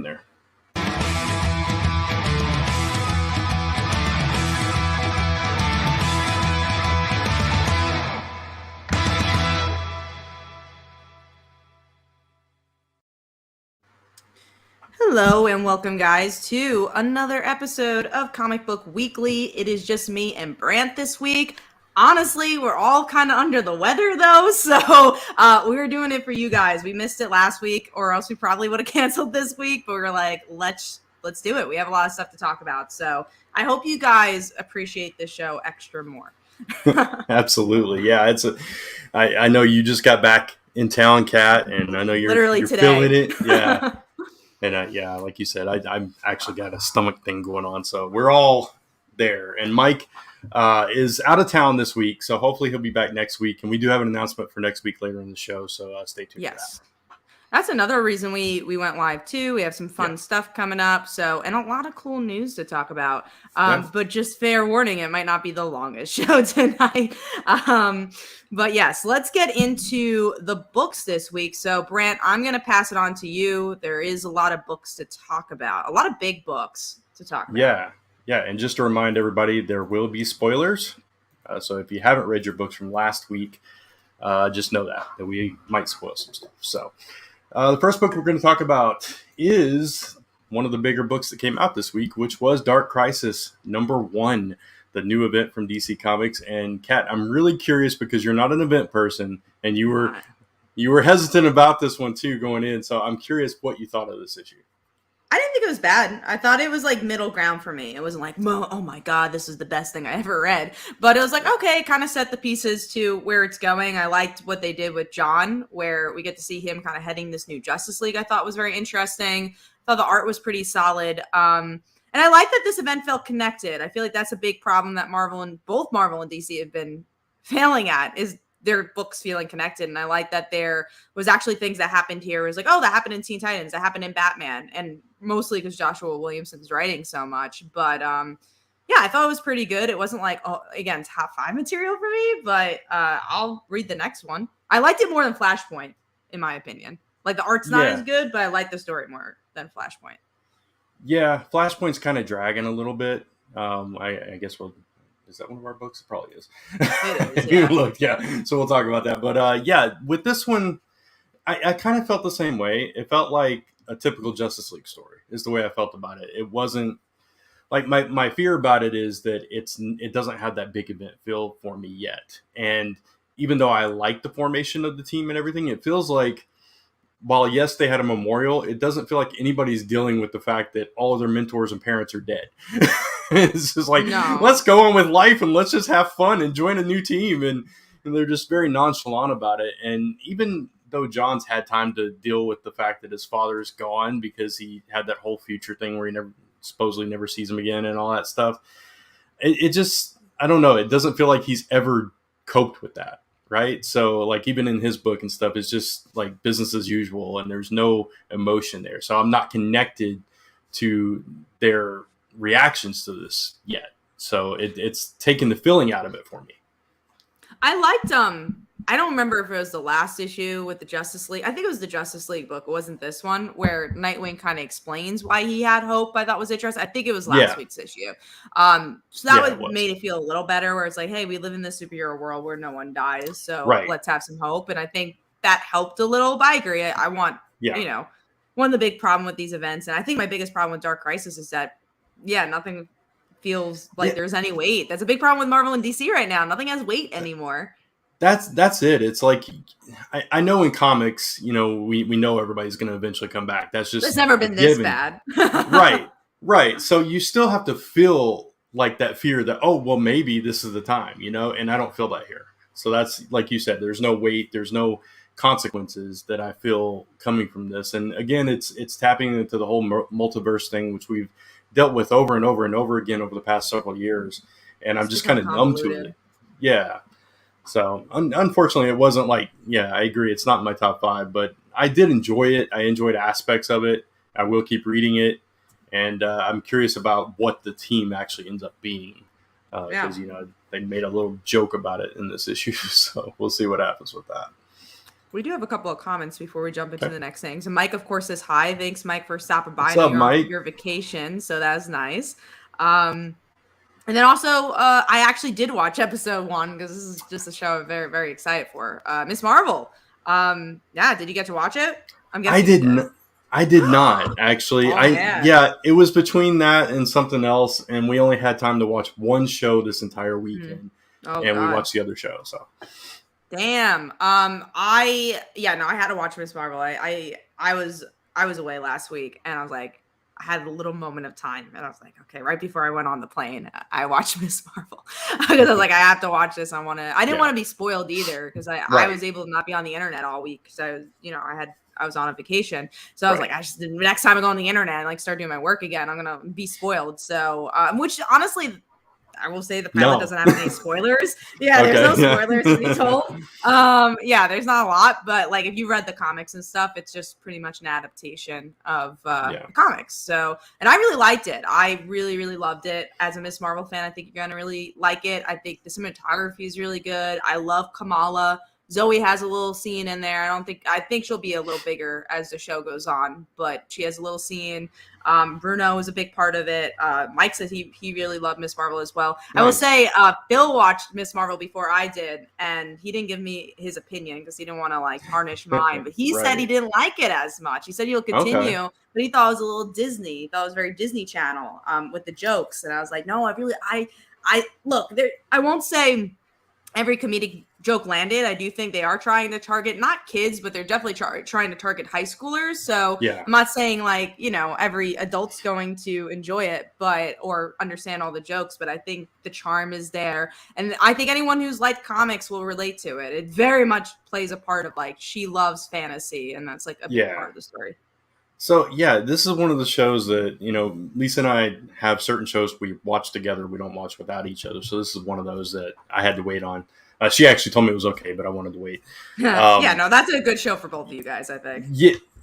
there. Hello and welcome, guys, to another episode of Comic Book Weekly. It is just me and Brant this week. Honestly, we're all kind of under the weather, though, so we're doing it for you guys. We missed it last week, or else we probably would have canceled this week, but we're like, let's do it. We have a lot of stuff to talk about, so I hope you guys appreciate this show extra more. Absolutely, yeah. I know you just got back in town, Kat, and I know you're feeling it, yeah. And yeah, like you said, I'm actually got a stomach thing going on, so we're all there. And Mike is out of town this week, so hopefully he'll be back next week. And we do have an announcement for next week later in the show, so stay tuned for that. That's another reason we went live too. We have some fun stuff coming up, and a lot of cool news to talk about. But just fair warning, it might not be the longest show tonight. But yes, let's get into the books this week. So Brant, I'm going to pass it on to you. There is a lot of books to talk about, a lot of big books to talk about. Yeah. And just to remind everybody, there will be spoilers. So if you haven't read your books from last week, just know that we might spoil some stuff. So the first book we're going to talk about is one of the bigger books that came out this week, which was Dark Crisis #1, the new event from DC Comics. And Kat, I'm really curious because you're not an event person, and you were hesitant about this one too going in. So I'm curious what you thought of this issue. I didn't think it was bad. I thought it was like middle ground for me. It wasn't like, oh my God, this is the best thing I ever read. But it was like, okay, kind of set the pieces to where it's going. I liked what they did with John, where we get to see him kind of heading this new Justice League. I thought was very interesting. I thought the art was pretty solid. And I like that this event felt connected. I feel like that's a big problem that both Marvel and DC have been failing at, is their books feeling connected. And I like that there was actually things that happened here. It was like, oh, that happened in Teen Titans, that happened in Batman, and mostly because Joshua Williamson's writing so much. But yeah, I thought it was pretty good. It wasn't like, oh, again, top 5 material for me, but I'll read the next one. I liked it more than Flashpoint, in my opinion. Like, the art's not as good, but I like the story more than Flashpoint. Yeah, Flashpoint's kind of dragging a little bit. I guess is that one of our books? It probably is. It is, yeah. So we'll talk about that. But yeah, with this one, I kind of felt the same way. It felt like a typical Justice League story is the way I felt about it. It wasn't like my fear about it is that it doesn't have that big event feel for me yet. And even though I like the formation of the team and everything, it feels like, while yes, they had a memorial, it doesn't feel like anybody's dealing with the fact that all of their mentors and parents are dead. It's just like, Let's go on with life and let's just have fun and join a new team. And they're just very nonchalant about it. And even though John's had time to deal with the fact that his father is gone because he had that whole future thing where he supposedly never sees him again and all that stuff, it just, I don't know. It doesn't feel like he's ever coped with that. Right. So like even in his book and stuff, it's just like business as usual and there's no emotion there. So I'm not connected to their reactions to this yet. So it's taken the feeling out of it for me. I liked, I don't remember if it was the last issue with the Justice League. I think it was the Justice League book. It wasn't this one, where Nightwing kind of explains why he had hope. I thought was interesting. I think it was last week's issue. So that made it feel a little better, where it's like, hey, we live in this superhero world where no one dies. So let's have some hope. And I think that helped a little. But I agree. I want, one of the big problem with these events, and I think my biggest problem with Dark Crisis is that, nothing feels like there's any weight. That's a big problem with Marvel and DC right now. Nothing has weight anymore. That's it. It's like, I know in comics, we know everybody's going to eventually come back. That's just, it's never been this bad. Right. So you still have to feel like that fear that, oh, well, maybe this is the time, and I don't feel that here. So that's, like you said, there's no weight, there's no consequences that I feel coming from this. And again, it's tapping into the whole multiverse thing, which we've dealt with over and over and over again over the past several years. And I'm just kind of numb to it. Yeah. So unfortunately, it wasn't like, I agree. It's not in my top 5, but I did enjoy it. I enjoyed aspects of it. I will keep reading it. And I'm curious about what the team actually ends up being. Because, they made a little joke about it in this issue. So we'll see what happens with that. We do have a couple of comments before we jump into Okay. the next thing. So Mike, of course, says hi. Thanks, Mike, for stopping by. What's I know up, you're on Mike? your vacation, so that's nice. And then also, I actually did watch episode 1 because this is just a show I'm very, very excited for. Miss Marvel. Yeah, did you get to watch it? I'm I guessing you did. didn't. I did not actually. Oh man. Yeah, it was between that and something else, and we only had time to watch one show this entire Mhm. weekend, Oh and we god. watched the other show. So Damn. I had to watch Miss Marvel. I was away last week, and I was like, I had a little moment of time, and I was like, okay, right before I went on the plane, I watched Miss Marvel because I was like, I have to watch this. I didn't yeah, want to be spoiled either because I right, was able to not be on the internet all week because I was on a vacation, so I was right, like, next time I go on the internet and like start doing my work again, I'm gonna be spoiled. So, which honestly, I will say the pilot no, doesn't have any spoilers. Yeah, there's okay, no spoilers to be told. Yeah, there's not a lot, but like if you read the comics and stuff, it's just pretty much an adaptation of yeah, the comics. So, and I really liked it. I really, really loved it. As a Miss Marvel fan, I think you're gonna really like it. I think the cinematography is really good. I love Kamala. Zoe has a little scene in there. I think she'll be a little bigger as the show goes on, but she has a little scene. Bruno is a big part of it. Mike says he really loved Miss Marvel as well. nice. I will say Bill watched Miss Marvel before I did, and he didn't give me his opinion because he didn't want to like tarnish mine. But he said he Right. didn't like it as much. He said he'll continue, Okay. but he thought it was a little Disney. He thought it was very Disney Channel with the jokes. And I was like, no, I look there. I won't say every comedic joke landed. I do think they are trying to target not kids, but they're definitely trying to target high schoolers. So Yeah. I'm not saying like, every adult's going to enjoy it, or understand all the jokes, but I think the charm is there. And I think anyone who's liked comics will relate to it. It very much plays a part of like, she loves fantasy, and that's like a big Yeah. part of the story. So yeah, this is one of the shows that Lisa and I have certain shows we watch together. We don't watch without each other. So this is one of those that I had to wait on. She actually told me it was okay, but I wanted to wait. Yeah, no, that's a good show for both of you guys, I think.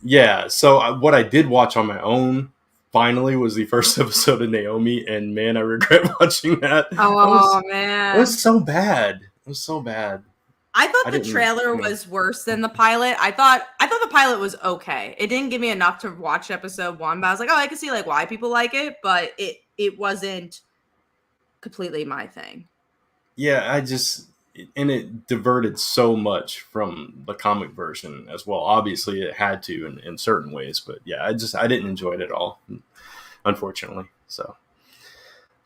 Yeah. So what I did watch on my own finally was the first episode of Naomi, and man, I regret watching that. Oh man, it was so bad. It was so bad. I thought the trailer was worse than the pilot. I thought the pilot was okay. It didn't give me enough to watch episode 1, but I was like, oh, I can see like why people like it, but it wasn't completely my thing. Yeah, and it diverted so much from the comic version as well. Obviously, it had to in certain ways, but yeah, I didn't enjoy it at all, unfortunately. So,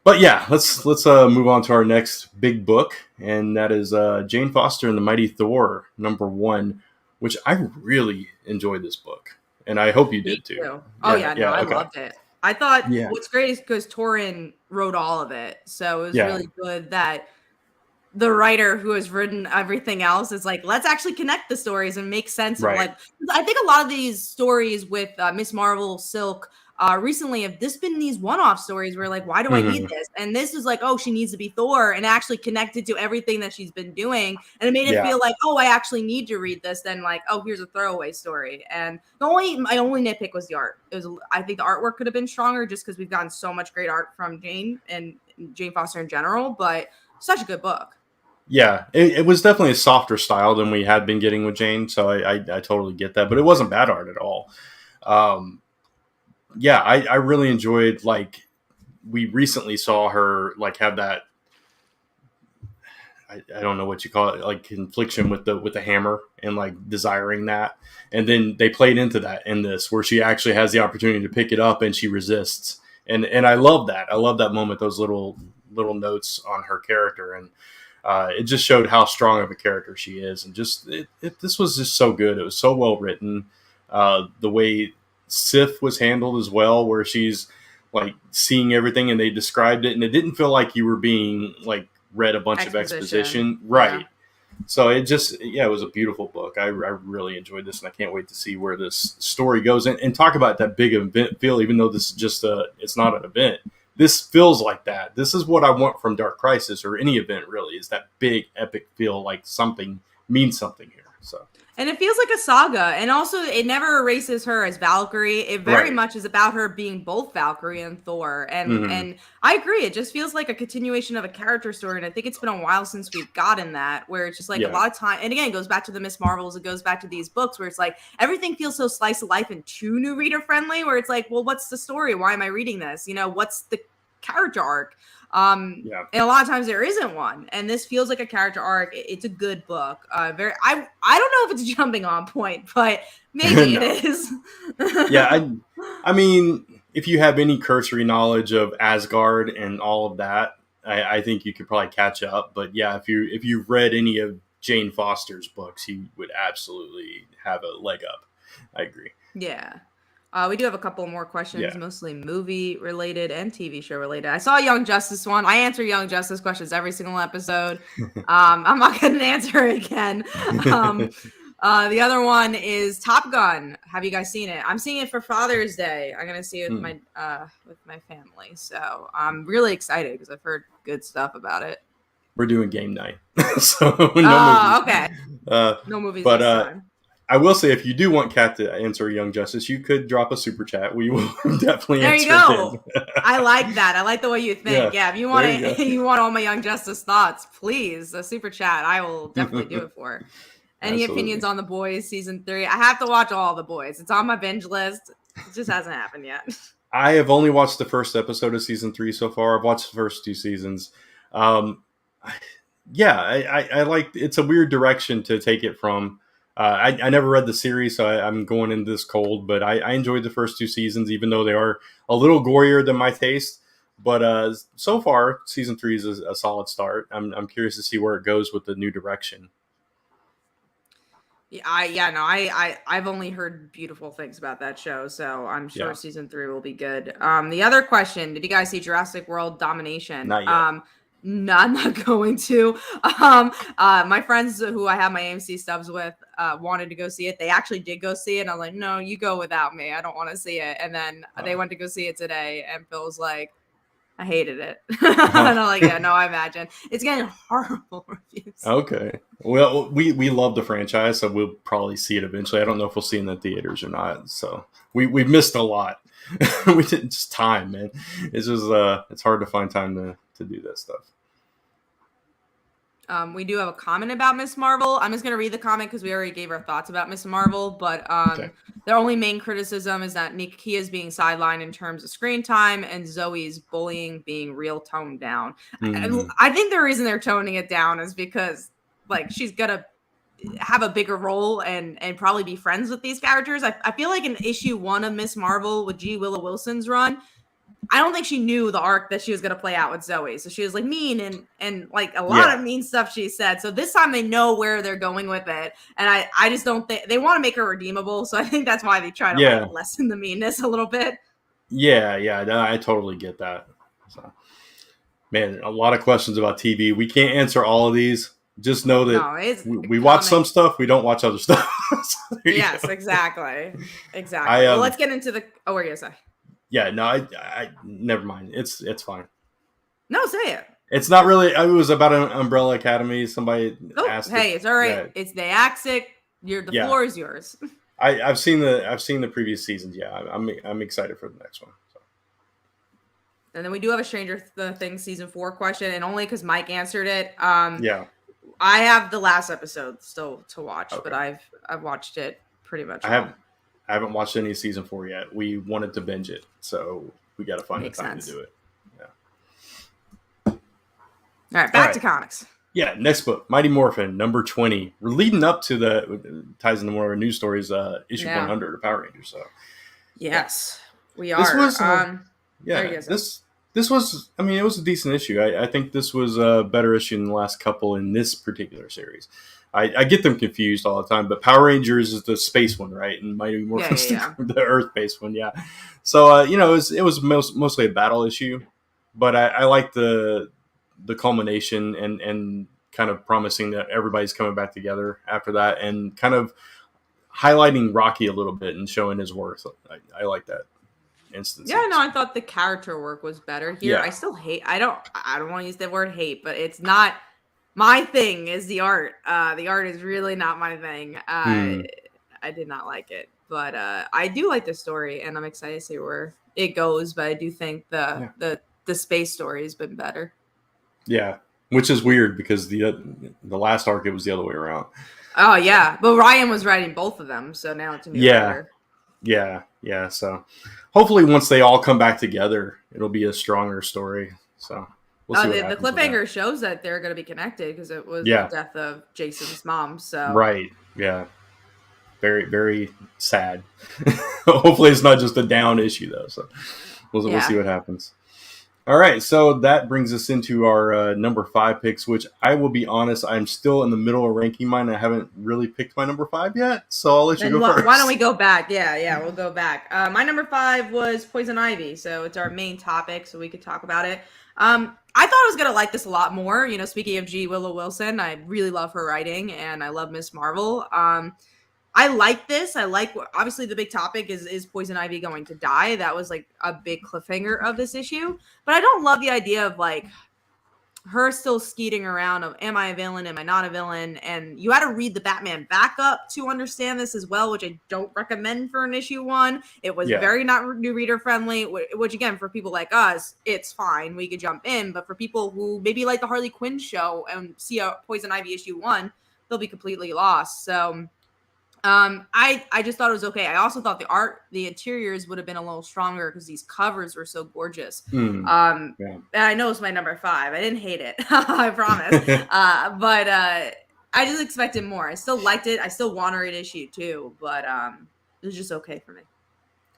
but yeah, let's move on to our next big book, and that is Jane Foster and the Mighty Thor #1, which I really enjoyed this book, and I hope you did too. Oh yeah, I loved it. I thought what's great is because Torrin wrote all of it, so it was really good that the writer who has written everything else is like, let's actually connect the stories and make sense of like, I think a lot of these stories with Miss Marvel, Silk, recently have this been these one-off stories where like, why do I need this? And this is like, oh, she needs to be Thor, and actually connected to everything that she's been doing, and it made it feel like, oh, I actually need to read this. Then like, oh, here's a throwaway story. And my only nitpick was the art. I think the artwork could have been stronger just because we've gotten so much great art from Jane and Jane Foster in general, but such a good book. Yeah, it was definitely a softer style than we had been getting with Jane, so I totally get that, but it wasn't bad art at all. Yeah, I really enjoyed, like, we recently saw her like have that, I don't know what you call it, like confliction with the hammer and like desiring that, and then they played into that in this where she actually has the opportunity to pick it up and she resists, and I love that. I love that moment, those little notes on her character, and it just showed how strong of a character she is, and just this was just so good. It was so well written. The way Sif was handled as well, where she's like seeing everything and they described it, and it didn't feel like you were being like read a bunch of exposition, right? Yeah. So it was a beautiful book. I really enjoyed this, and I can't wait to see where this story goes, and talk about that big event feel. Even though this is just it's not an event. This feels like that. This is what I want from Dark Crisis or any event, really, is that big epic feel, like something means something here. So. And it feels like a saga. And also, it never erases her as Valkyrie. It very much is about her being both Valkyrie and Thor. And I agree. It just feels like a continuation of a character story. And I think it's been a while since we've gotten that, where it's just like a lot of time. And again, it goes back to the Miss Marvels. It goes back to these books where it's like everything feels so slice of life and too new reader friendly, where it's like, well, what's the story? Why am I reading this? You know, what's the character arc? And a lot of times there isn't one, and this feels like a character arc. It's a good book. I don't know if it's jumping on point, but maybe it is. I mean, if you have any cursory knowledge of Asgard and all of that, I think you could probably catch up. But yeah, if you've read any of Jane Foster's books, you would absolutely have a leg up. I agree. Yeah. We do have a couple more questions, mostly movie related and TV show related. I saw Young Justice one. I answer Young Justice questions every single episode. I'm not going to answer it again. The other one is Top Gun. Have you guys seen it? I'm seeing it for Father's Day. I'm going to see it with my family. So I'm really excited because I've heard good stuff about it. We're doing game night. So no movies. Okay. No movies this time. I will say, if you do want Kat to answer Young Justice, you could drop a super chat. We will definitely answer. There you go. I like that. I like the way you think. Yeah, if you want you want all my Young Justice thoughts, please, a super chat. I will definitely do it for. Any opinions on The Boys season 3? I have to watch all The Boys. It's on my binge list. It just hasn't happened yet. I have only watched the first episode of season 3 so far. I've watched the first 2 seasons. I like. It's a weird direction to take it from. I never read the series, so I'm going into this cold, but I enjoyed the first 2 seasons, even though they are a little gorier than my taste. But so far, season 3 is a solid start. I'm curious to see where it goes with the new direction. I've only heard beautiful things about that show, so I'm sure season 3 will be good. The other question, did you guys see Jurassic World Domination? Not yet. No, I'm not going to. My friends who I have my AMC stubs with wanted to go see it. They actually did go see it. And I'm like, no, you go without me. I don't want to see it. And then they went to go see it today. And Phil was like, I hated it. And I'm like, yeah, no, I imagine. It's getting horrible reviews. Okay. Well, we love the franchise, so we'll probably see it eventually. I don't know if we'll see it in the theaters or not. So we've missed a lot. We didn't just time, man. It's just it's hard to find time to do that stuff. We do have a comment about Miss Marvel. I'm just going to read the comment because we already gave our thoughts about Miss Marvel. But their only main criticism is that Nakia is being sidelined in terms of screen time and Zoe's bullying being real toned down. I think the reason they're toning it down is because like she's going to have a bigger role and probably be friends with these characters. I feel like in issue 1 of Miss Marvel with G. Willow Wilson's run, I don't think she knew the arc that she was going to play out with Zoe. So she was like mean and like a lot of mean stuff she said. So this time they know where they're going with it. And I just don't think they want to make her redeemable. So I think that's why they try to like lessen the meanness a little bit. Yeah. No, I totally get that. So, man, a lot of questions about TV. We can't answer all of these. Just know that we watch some stuff. We don't watch other stuff. So yes, exactly. Well, let's get into the, what were you going to say? Yeah, no, I never mind. It's fine. No, say it. It's not really. It was about an Umbrella Academy. Somebody asked. Hey, it's all right. Yeah. It's the Axic. The floor is yours. I've seen the previous seasons. Yeah, I'm excited for the next one. So. And then we do have a Stranger Things season 4 question, and only because Mike answered it. I have the last episode still to watch, but I've watched it pretty much. I haven't watched any season 4 yet. We wanted to binge it, so we got to find the time to do it. Yeah. All right, back to comics. Yeah, next book, Mighty Morphin, number 20. We're leading up to ties into one of our news stories, issue 100 of Power Rangers. So, yes, we are. This was, this was. I mean, it was a decent issue. I think this was a better issue than the last couple in this particular series. I get them confused all the time, but Power Rangers is the space one, right? And Mighty Morphin is the Earth-based one, So, it was mostly a battle issue, but I like the culmination and kind of promising that everybody's coming back together after that and kind of highlighting Rocky a little bit and showing his worth. I like that instance. Yeah, no, I thought the character work was better here. I still hate. I don't want to use the word hate, but it's not My thing is the art. The art is really not my thing. I did not like it, but I do like the story, and I'm excited to see where it goes. But I do think the space story has been better. Yeah, which is weird because the last arc it was the other way around. Oh yeah, but Ryan was writing both of them, so now it's a new writer. Yeah. So hopefully, once they all come back together, it'll be a stronger story. So we'll see. The cliffhanger shows that they're going to be connected because it was the death of Jason's mom. So right, yeah, very very sad. Hopefully, it's not just a down issue though. So we'll see what happens. All right, so that brings us into our number 5 picks, which I will be honest, I'm still in the middle of ranking mine. I haven't really picked my number 5 yet, so I'll let you go first. Why don't we go back? Yeah, we'll go back. My number 5 was Poison Ivy, so it's our main topic, so we could talk about it. I thought I was going to like this a lot more. You know, speaking of G. Willow Wilson, I really love her writing, and I love Miss Marvel. I like this. I like, obviously the big topic is Poison Ivy going to die. That was like a big cliffhanger of this issue. But I don't love the idea of like her still skeeting around of, am I a villain? Am I not a villain? And you had to read the Batman backup to understand this as well, which I don't recommend for an issue 1. It was very not new reader friendly, which again, for people like us, it's fine. We could jump in. But for people who maybe like the Harley Quinn show and see a Poison Ivy issue 1, they'll be completely lost. So I just thought it was okay. I also thought the interiors would have been a little stronger because these covers were so gorgeous. And I know it's my number 5. I didn't hate it, I promise. But I just expected more. I still liked it. I still want her in issue 2, but it was just okay for me.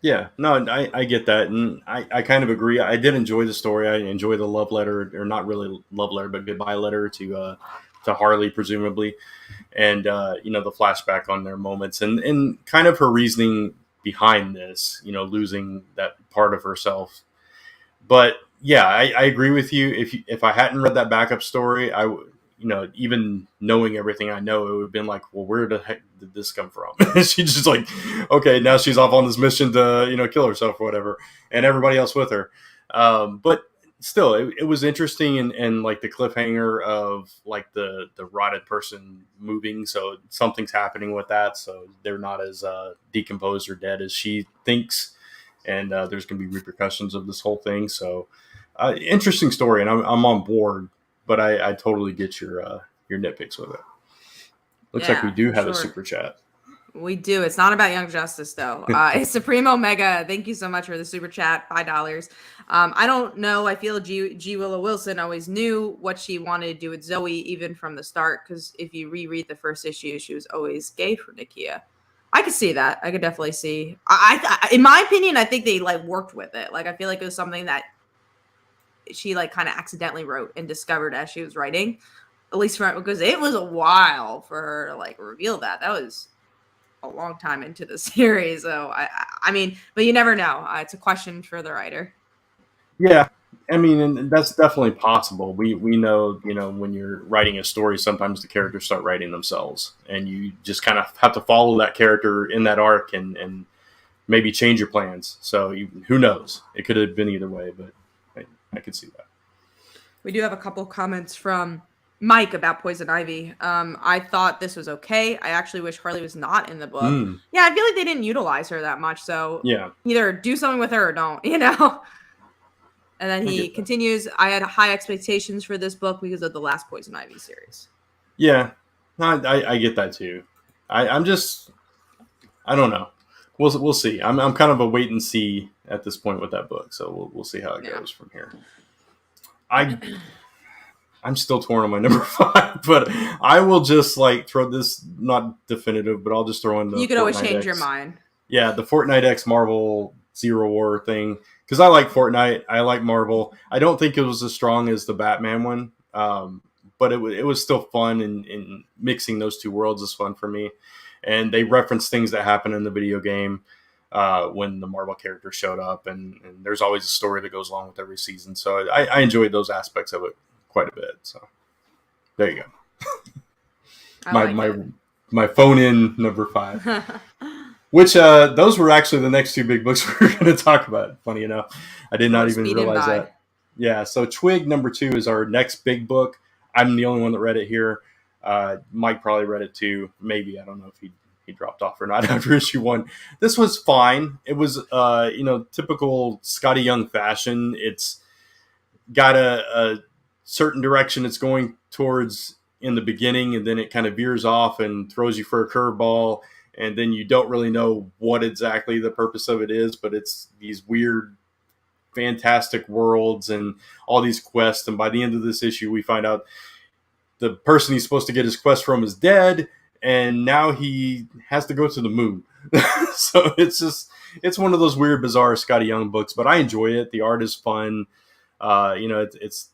Yeah, no, I get that, and I kind of agree. I did enjoy the story. I enjoy the love letter, or not really love letter, but goodbye letter to Harley, presumably. And, the flashback on their moments and kind of her reasoning behind this, losing that part of herself. But yeah, I agree with you. If I hadn't read that backup story, I would, even knowing everything I know, it would have been like, well, where the heck did this come from? She's just like, okay, now she's off on this mission to, kill herself or whatever, and everybody else with her. But still, it was interesting, and like the cliffhanger of like the rotted person moving, so something's happening with that, so they're not as decomposed or dead as she thinks, and there's gonna be repercussions of this whole thing. So interesting story, and I'm on board, but I totally get your nitpicks with it. Looks like we do have a super chat. We do. It's not about Young Justice, though. It's Supreme Omega. Thank you so much for the super chat, $5. I don't know. I feel G. Willow Wilson always knew what she wanted to do with Zoe, even from the start. Because if you reread the first issue, she was always gay for Nakia. I could see that. I could definitely see. I in my opinion, I think they like worked with it. Like I feel like it was something that she like kind of accidentally wrote and discovered as she was writing. At least because it was a while for her to like reveal that. That was a long time into the series, so I mean, but you never know. It's a question for the writer. Yeah, I mean, and that's definitely possible. We know, when you're writing a story, sometimes the characters start writing themselves, and you just kind of have to follow that character in that arc and maybe change your plans. So who knows? It could have been either way, but I could see that. We do have a couple comments from Mike about Poison Ivy. I thought this was okay. I actually wish Harley was not in the book. Yeah, I feel like they didn't utilize her that much. So either do something with her or don't, And then he continues, I had high expectations for this book because of the last Poison Ivy series. Yeah, I get that too. I'm just, I don't know. We'll see. I'm kind of a wait and see at this point with that book. So we'll see how it goes from here. I'm still torn on my number 5, but I will just like throw this, not definitive, but I'll just throw in the You could always change your mind. Yeah, the Fortnite X Marvel Zero War thing. Because I like Fortnite. I like Marvel. I don't think it was as strong as the Batman one. But it was still fun, and mixing those two worlds is fun for me. And they reference things that happen in the video game when the Marvel character showed up. And there's always a story that goes along with every season. So I enjoyed those aspects of it quite a bit. So there you go. My phone in number 5. Which those were actually the next 2 big books we were going to talk about. Funny enough, I did not even realize that. Yeah, so Twig number 2 is our next big book. I'm the only one that read it here. Mike probably read it too. Maybe, I don't know if he dropped off or not after issue 1. This was fine. It was typical Scotty Young fashion. It's got a certain direction it's going towards in the beginning, and then it kind of veers off and throws you for a curveball, and then you don't really know what exactly the purpose of it is, but it's these weird fantastic worlds and all these quests. And by the end of this issue, we find out the person he's supposed to get his quest from is dead, and now he has to go to the moon. So it's one of those weird, bizarre Scotty Young books, but I enjoy it. The art is fun. It's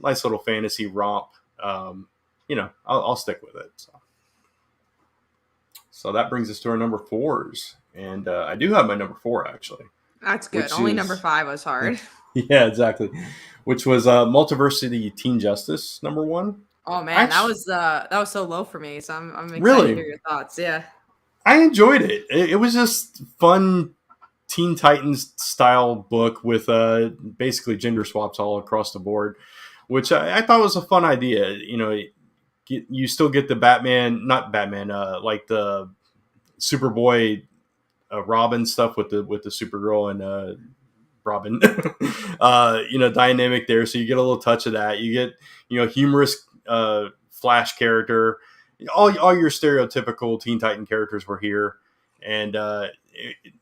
nice little fantasy romp. I'll stick with it. So that brings us to our number 4s, and I do have my number 4 actually. That's good. Only number 5 was hard. Yeah, exactly. Which was Multiversity Teen Justice number 1. Oh man, that was so low for me. So I'm excited really? to hear your thoughts. Yeah, I enjoyed it. It was just fun Teen Titans style book with basically gender swaps all across the board, which I thought was a fun idea. You still get the like the Superboy, Robin stuff with the Supergirl and Robin, dynamic there. So you get a little touch of that. You get humorous Flash character. All your stereotypical Teen Titan characters were here, and it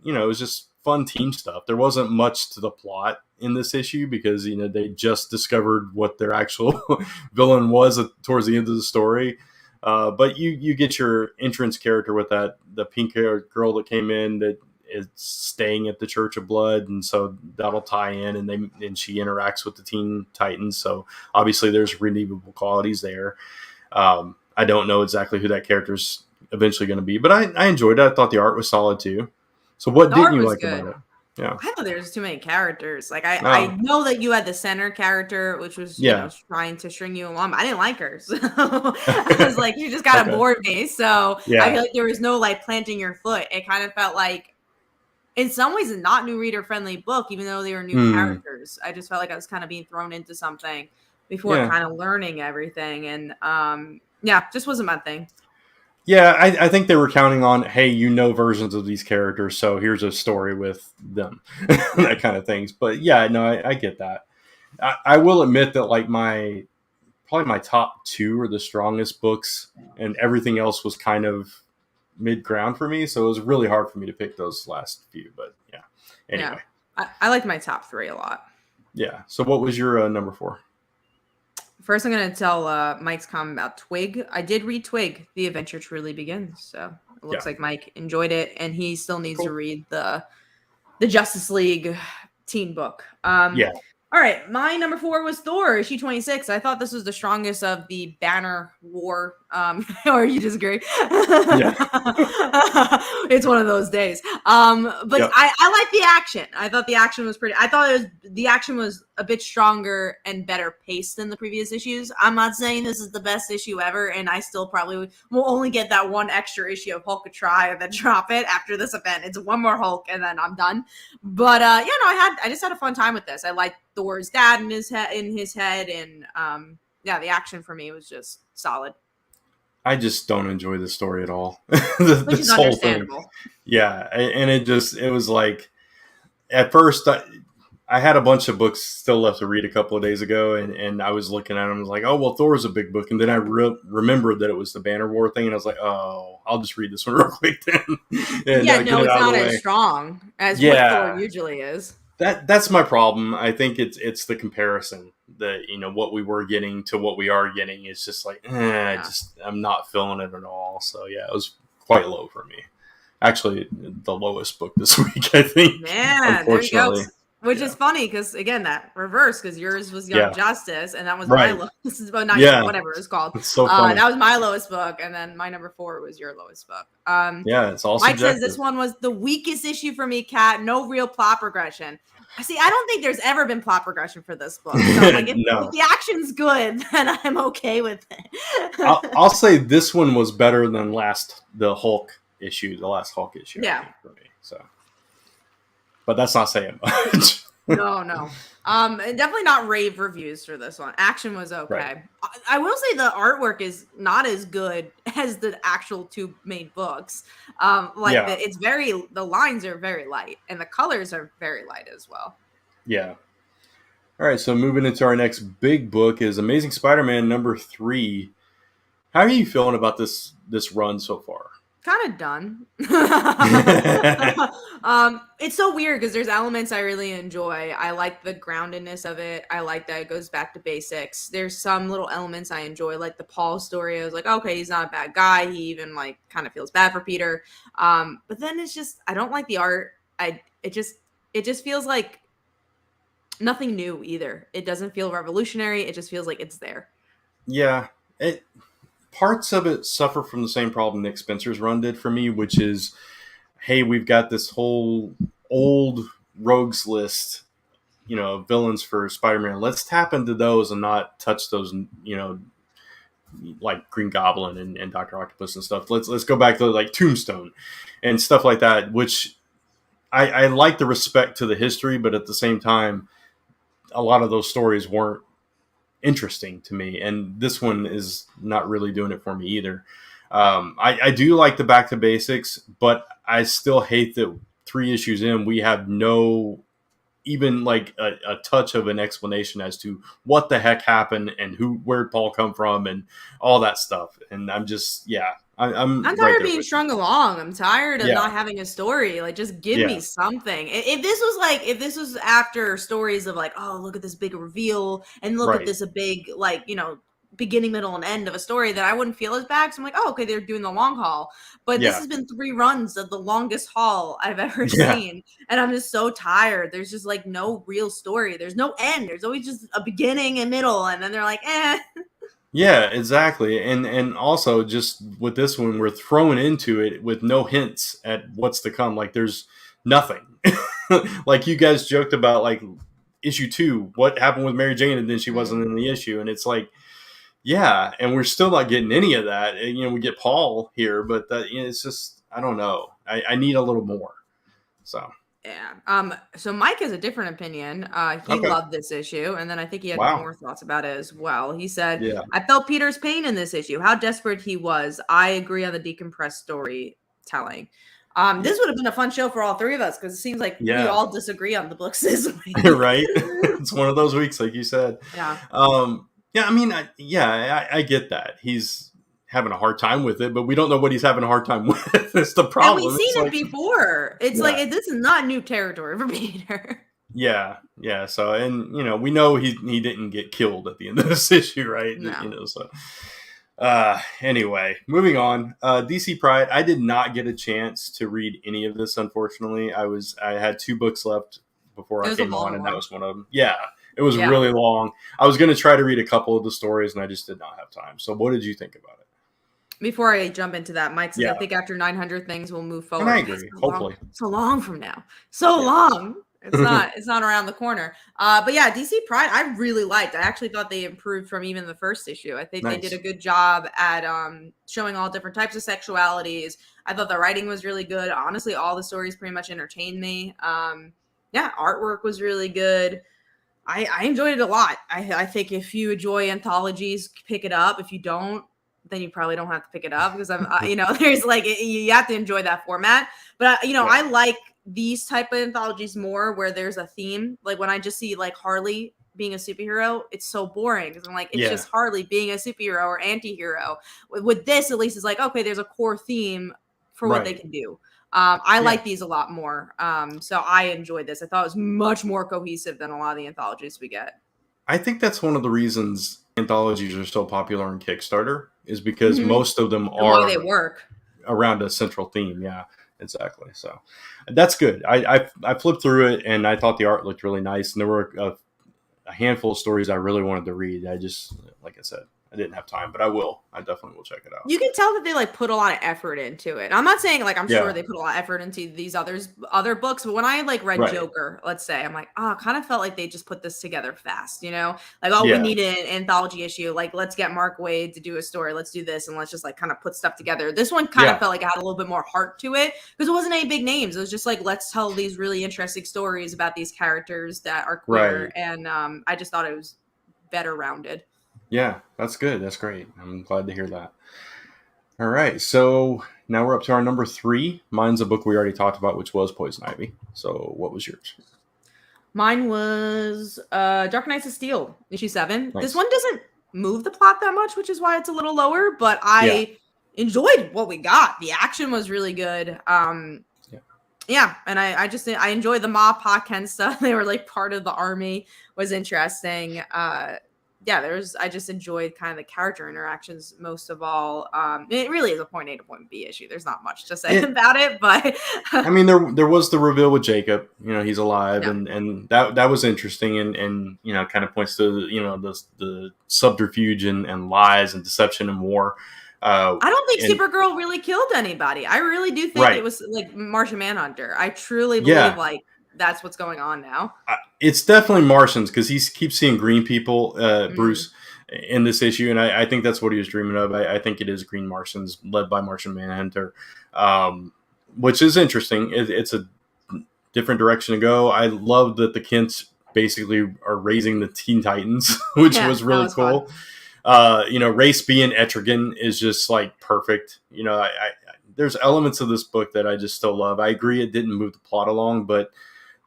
was just fun team stuff. There wasn't much to the plot in this issue because they just discovered what their actual villain was towards the end of the story. But you get your entrance character with the pink haired girl that came in that is staying at the Church of Blood, and so that'll tie in, and she interacts with the Teen Titans. So obviously there's redeemable qualities there. I don't know exactly who that character's eventually going to be, but I enjoyed it. I thought the art was solid too. So what didn't you like about it? Yeah, I thought there was too many characters. Like I know that you had the center character, which was trying to string you along. I didn't like her, so I was like, you just got to board me. So I feel like there was no like planting your foot. It kind of felt like, in some ways, a not new reader friendly book, even though they were new characters. I just felt like I was kind of being thrown into something before kind of learning everything, and just wasn't my thing. Yeah, I think they were counting on, hey, versions of these characters, so here's a story with them, that kind of things. But yeah, no, I get that. I will admit that like probably my top 2 are the strongest books, and everything else was kind of mid-ground for me, so it was really hard for me to pick those last few. But yeah, anyway. Yeah, I liked my top 3 a lot. Yeah, so what was your number 4? First, I'm going to tell Mike's comment about Twig. I did read Twig, The Adventure Truly Begins. So it looks like Mike enjoyed it, and he still needs to read the Justice League teen book. All right, my number 4 was Thor, issue 26. I thought this was the strongest of the Banner War. Or you disagree? Yeah. It's one of those days. But I like the action. I thought the action was pretty. I thought the action was a bit stronger and better paced than the previous issues. I'm not saying this is the best issue ever, and I still probably will only get that one extra issue of Hulk try and then drop it after this event. It's one more Hulk, and then I'm done. But I just had a fun time with this. I liked Thor's dad in his head, and the action for me was just solid. I just don't enjoy the story at all. Which is understandable. Thing. Yeah, and it was like, at first I had a bunch of books still left to read a couple of days ago, and I was looking at them, I was like, oh, well, Thor's a big book, and then I remembered that it was the Banner War thing, and I was like, oh, I'll just read this one real quick then. And, it's not as strong as what Thor usually is. That's my problem. I think it's the comparison that what we were getting to what we are getting is just like I'm not feeling it at all. So yeah, it was quite low for me. Actually, the lowest book this week, I think. Yeah, there you go. Which is funny because again, that reverse, because yours was Young Justice, and that was my lowest. But whatever it's called. It's so funny. That was my lowest book, and then my number 4 was your lowest book. It's all Mike subjective. says this one was the weakest issue for me, Kat. No real plot progression. See, I don't think there's ever been plot progression for this book. So like, if the action's good, then I'm okay with it. I'll say this one was better than the last Hulk issue. Yeah. For me, so. But that's not saying much. No. And definitely not rave reviews for this one. Action was Right. okay. I will say the artwork is not as good as the actual two main books. Like Yeah. the lines are very light and the colors are very light as well. Yeah. All right. So moving into our next big book is Amazing Spider-Man #3. How are you feeling about this run so far? Kind of done. It's so weird because there's elements I really enjoy. I like the groundedness of it. I like that it goes back to basics. There's some little elements I enjoy, like the Paul story. I was like, okay, he's not a bad guy. He even like kind of feels bad for Peter. But then it's just I don't like the art. It just feels like nothing new either. It doesn't feel revolutionary. It just feels like it's there. Yeah. Parts of it suffer from the same problem Nick Spencer's run did for me, which is, hey, we've got this whole old rogues list, villains for Spider-Man. Let's tap into those and not touch those, like Green Goblin and Dr. Octopus and stuff. Let's go back to like Tombstone and stuff like that, which I like the respect to the history, but at the same time, a lot of those stories weren't interesting to me, and this one is not really doing it for me either. I do like the back to basics, but I still hate that 3 issues in we have no even like a touch of an explanation as to what the heck happened and where'd Paul come from and all that stuff. And I'm just I'm tired right of being strung along. I'm tired of not having a story. Like, just give me something. If this was after stories of like, oh, look at this big reveal and look at this a big like, beginning, middle, and end of a story, that I wouldn't feel as bad. So I'm like, oh, okay, they're doing the long haul. But this has been 3 runs of the longest haul I've ever seen. And I'm just so tired. There's just like no real story. There's no end. There's always just a beginning and middle. And then they're like, eh. Yeah, exactly. And also just with this one, we're thrown into it with no hints at what's to come. Like there's nothing. Like you guys joked about like issue 2, what happened with Mary Jane and then she wasn't in the issue. And it's like, yeah, and we're still not getting any of that. And, we get Paul here, but it's just, I don't know. I need a little more. So. Yeah. So Mike has a different opinion. He loved this issue, and then I think he had more thoughts about it as well. He said, I felt Peter's pain in this issue, how desperate he was. I agree on the decompressed storytelling. This would have been a fun show for all 3 of us, because it seems like we all disagree on the books this week. Right? It's one of those weeks, like you said. Yeah. I mean, I get that. He's having a hard time with it, but we don't know what he's having a hard time with. It's the problem. And we've seen it before. It's like, this is not new territory for Peter. Yeah. So, and we know he didn't get killed at the end of this issue, right? No. So. Anyway, moving on. DC Pride. I did not get a chance to read any of this, unfortunately. I had 2 books left before I came on, and that was one of them. Yeah. It was really long. I was going to try to read a couple of the stories, and I just did not have time. So what did you think about it? Before I jump into that, Mike said, I think after 900 things we'll move forward. And I agree. Hopefully. So long from now. So long. It's not around the corner. But yeah, DC Pride, I really liked. I actually thought they improved from even the first issue. I think they did a good job at showing all different types of sexualities. I thought the writing was really good. Honestly, all the stories pretty much entertained me. Artwork was really good. I enjoyed it a lot. I think if you enjoy anthologies, pick it up. If you don't, then you probably don't have to pick it up, because there's like, you have to enjoy that format. But I like these type of anthologies more where there's a theme. Like when I just see like Harley being a superhero, it's so boring, because I'm like, it's just Harley being a superhero or anti-hero. With this, at least, it's like, okay, there's a core theme for what they can do. I like these a lot more. So I enjoyed this. I thought it was much more cohesive than a lot of the anthologies we get. I think that's one of the reasons anthologies are so popular on Kickstarter, is because most of them are they work around a central theme. Yeah, exactly. So that's good. I flipped through it and I thought the art looked really nice. And there were a handful of stories I really wanted to read. Like I said, I didn't have time, but I will. I definitely will check it out. You can tell that they like put a lot of effort into it. I'm not saying like I'm Yeah. sure they put a lot of effort into these other books, but when I like read Right. Joker, let's say, I'm like, oh, kind of felt like they just put this together fast, you know? Like, oh, we Yeah. need an anthology issue. Like, let's get Mark Waid to do a story. Let's do this, and let's just like kind of put stuff together. This one kind of felt like it had a little bit more heart to it because it wasn't any big names. It was just like, let's tell these really interesting stories about these characters that are queer, and I just thought it was better rounded. Yeah, that's good. That's great. I'm glad to hear that. All right, so now we're up to our number 3. Mine's a book we already talked about, which was Poison Ivy. So what was yours? Mine was Dark Knights of Steel, issue 7. Nice. This one doesn't move the plot that much, which is why it's a little lower, but I enjoyed what we got. The action was really good. Yeah, and I enjoyed the Ma Pa Ken stuff. They were like part of the army, was interesting. I just enjoyed kind of the character interactions most of all. It really is a point A to point B issue. There's not much to say about it, but I mean, there was the reveal with Jacob. You know, he's alive, and that was interesting, and you know, kind of points to the subterfuge and lies and deception and war. I don't think Supergirl really killed anybody. I really do think it was like Martian Manhunter. I truly believe like that's what's going on now. It's definitely Martians because he keeps seeing green people, Bruce, in this issue, and I think that's what he was dreaming of. I think it is Green Martians led by Martian Manhunter, which is interesting. It's a different direction to go. I love that the Kents basically are raising the Teen Titans, which was really cool. Race being Etrigan is just like perfect. You know, I there's elements of this book that I just still love. I agree it didn't move the plot along, but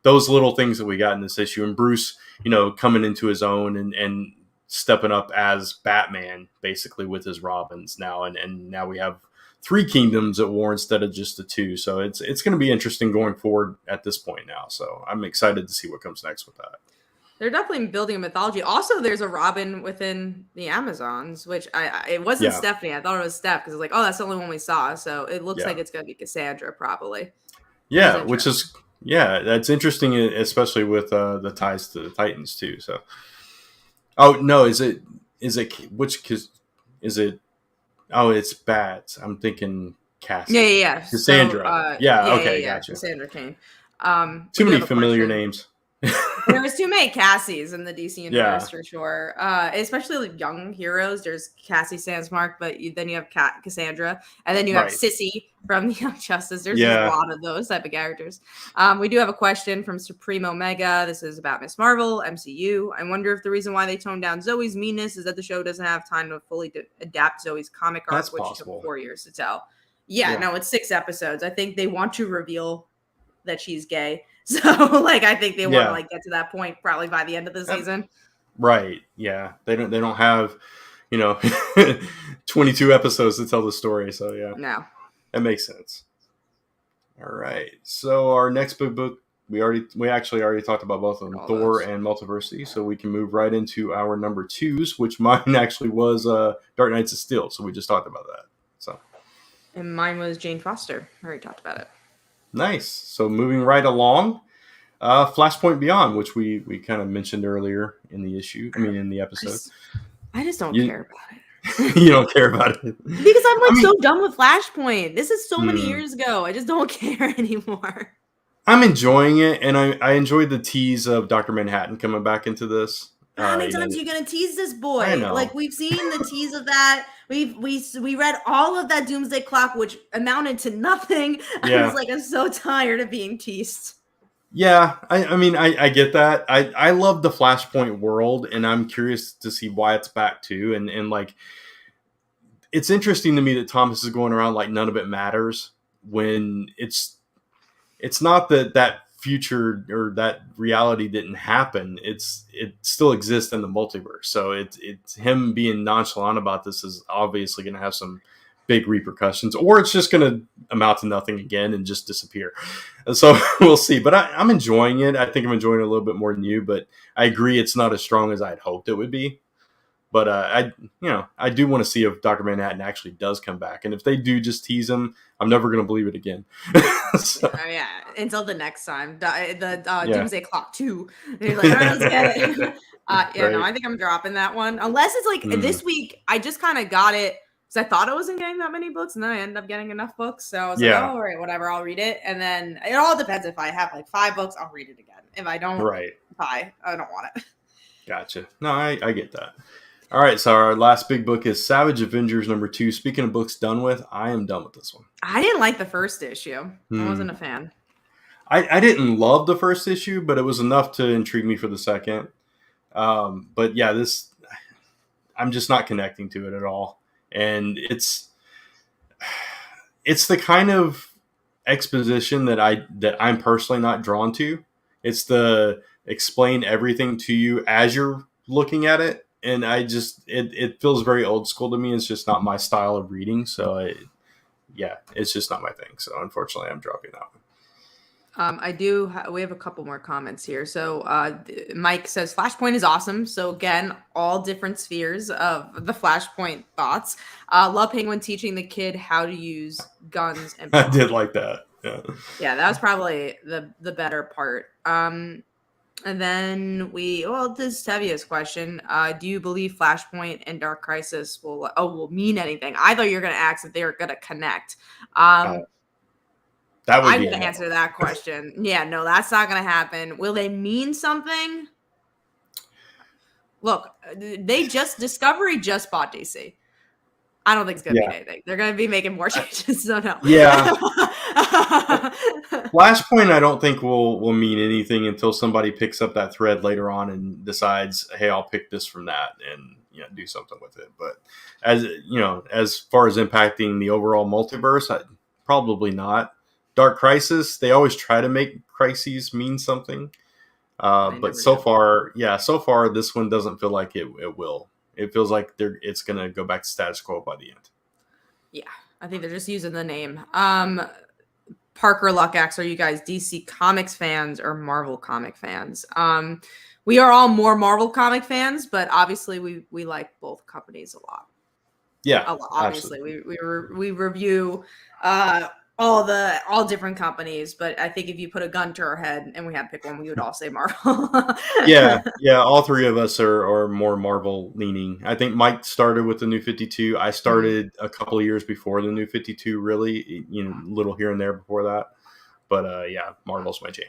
those little things that we got in this issue, and Bruce, you know, coming into his own and stepping up as Batman, basically with his Robins now, and now we have 3 kingdoms at war instead of just the 2. So it's going to be interesting going forward at this point now. So I'm excited to see what comes next with that. They're definitely building a mythology. Also, there's a Robin within the Amazons, which it wasn't Stephanie. I thought it was Steph because it's like, oh, that's the only one we saw. So it looks like it's going to be Cassandra probably. Yeah, which is that's interesting, especially with the ties to the Titans too. So, oh no, is it it's Bats. I'm thinking Cassie. Yeah. Cassandra. So, gotcha. Cassandra Cain. Too many familiar names. There was too many Cassies in the DC universe for sure. Especially like young heroes. There's Cassie Sandsmark, but then you have Cassandra, and then you have Sissy from the Young Justice. There's just a lot of those type of characters. We do have a question from Supreme Omega. This is about Ms. Marvel, MCU. I wonder if the reason why they toned down Zoe's meanness is that the show doesn't have time to fully adapt Zoe's comic arc, which took 4 years to tell. No, it's 6 episodes. I think they want to reveal that she's gay. So, like, I think they want to like get to that point probably by the end of the season. Right. Yeah. They don't have, 22 episodes to tell the story. So no, that makes sense. All right. So our next big book, we actually already talked about both of them, Thor and Multiversity. So we can move right into our number 2s, which mine actually was Dark Knights of Steel. So we just talked about that. So. And mine was Jane Foster. I already talked about it. Nice. So moving right along, Flashpoint Beyond, which we kind of mentioned earlier in the episode. I just don't care about it. You don't care about it because I'm so done with Flashpoint. This is so many years ago. I just don't care anymore. I'm enjoying it, and I enjoyed the tease of Dr. Manhattan coming back into this. How many times are you gonna tease this boy? I know. Like we've seen the tease of that. We read all of that Doomsday Clock, which amounted to nothing. I was like, I'm so tired of being teased. Yeah, I get that. I love the Flashpoint world, and I'm curious to see why it's back too. And like, it's interesting to me that Thomas is going around like none of it matters when it's not that future or that reality didn't happen. It still exists in the multiverse. So it's him being nonchalant about this is obviously going to have some big repercussions, or it's just going to amount to nothing again and just disappear. And so we'll see. But I'm enjoying it. I think I'm enjoying it a little bit more than you. But I agree, it's not as strong as I'd hoped it would be. But I do want to see if Dr. Manhattan actually does come back. And if they do just tease him, I'm never going to believe it again. So. Until the next time. The Doomsday Clock 2. They're like, all right, let's get it. Yeah, no, Right. I think I'm dropping that one. Unless it's like Mm, this week, I just kind of got it because I thought I wasn't getting that many books, and then I ended up getting enough books. So I was like, oh, yeah. all right, whatever, I'll read it. And then it all depends. If I have like 5 books, I'll read it again. If I don't, Right. I don't want it. Gotcha. No, I get that. All right. So our last big book is Savage Avengers #2. Speaking of books done with, I am done with this one. I didn't like the first issue. I Hmm. wasn't a fan. I didn't love the first issue, but it was enough to intrigue me for the second. But yeah, I'm just not connecting to it at all, and it's the kind of exposition that I'm personally not drawn to. It's the explain everything to you as you're looking at it, and it feels very old school to me. It's just not my style of reading, so yeah, it's just not my thing. So unfortunately, I'm dropping that one. We have a couple more comments here. So Mike says Flashpoint is awesome. So again, all different spheres of the Flashpoint thoughts. Love Penguin teaching the kid how to use guns and I did bombs. like that. Yeah. Yeah, that was probably the better part. And then this is Tevia's question. Do you believe Flashpoint and Dark Crisis will mean anything? I thought you were gonna ask if they were gonna connect. That would I'm be going to answer that question. Yeah, no, that's not going to happen. Will they mean something? Look, Discovery just bought DC. I don't think it's going to yeah. mean anything. They're going to be making more changes, so no. Yeah. Flashpoint, I don't think will mean anything until somebody picks up that thread later on and decides, hey, I'll pick this from that and do something with it. But as far as impacting the overall multiverse, probably not. Dark Crisis, they always try to make crises mean something. But so far, this one doesn't feel like it will. It feels like it's going to go back to status quo by the end. Yeah, I think they're just using the name. Parker Luckax, are you guys DC Comics fans or Marvel comic fans? We are all more Marvel comic fans, but obviously we like both companies a lot. Yeah, obviously we review all different companies, but I think if you put a gun to our head and we had to pick one, we would all say Marvel. yeah. All three of us are more Marvel leaning. I think Mike started with the New 52. I started a couple of years before the New 52, really, little here and there before that. But yeah, Marvel's my jam.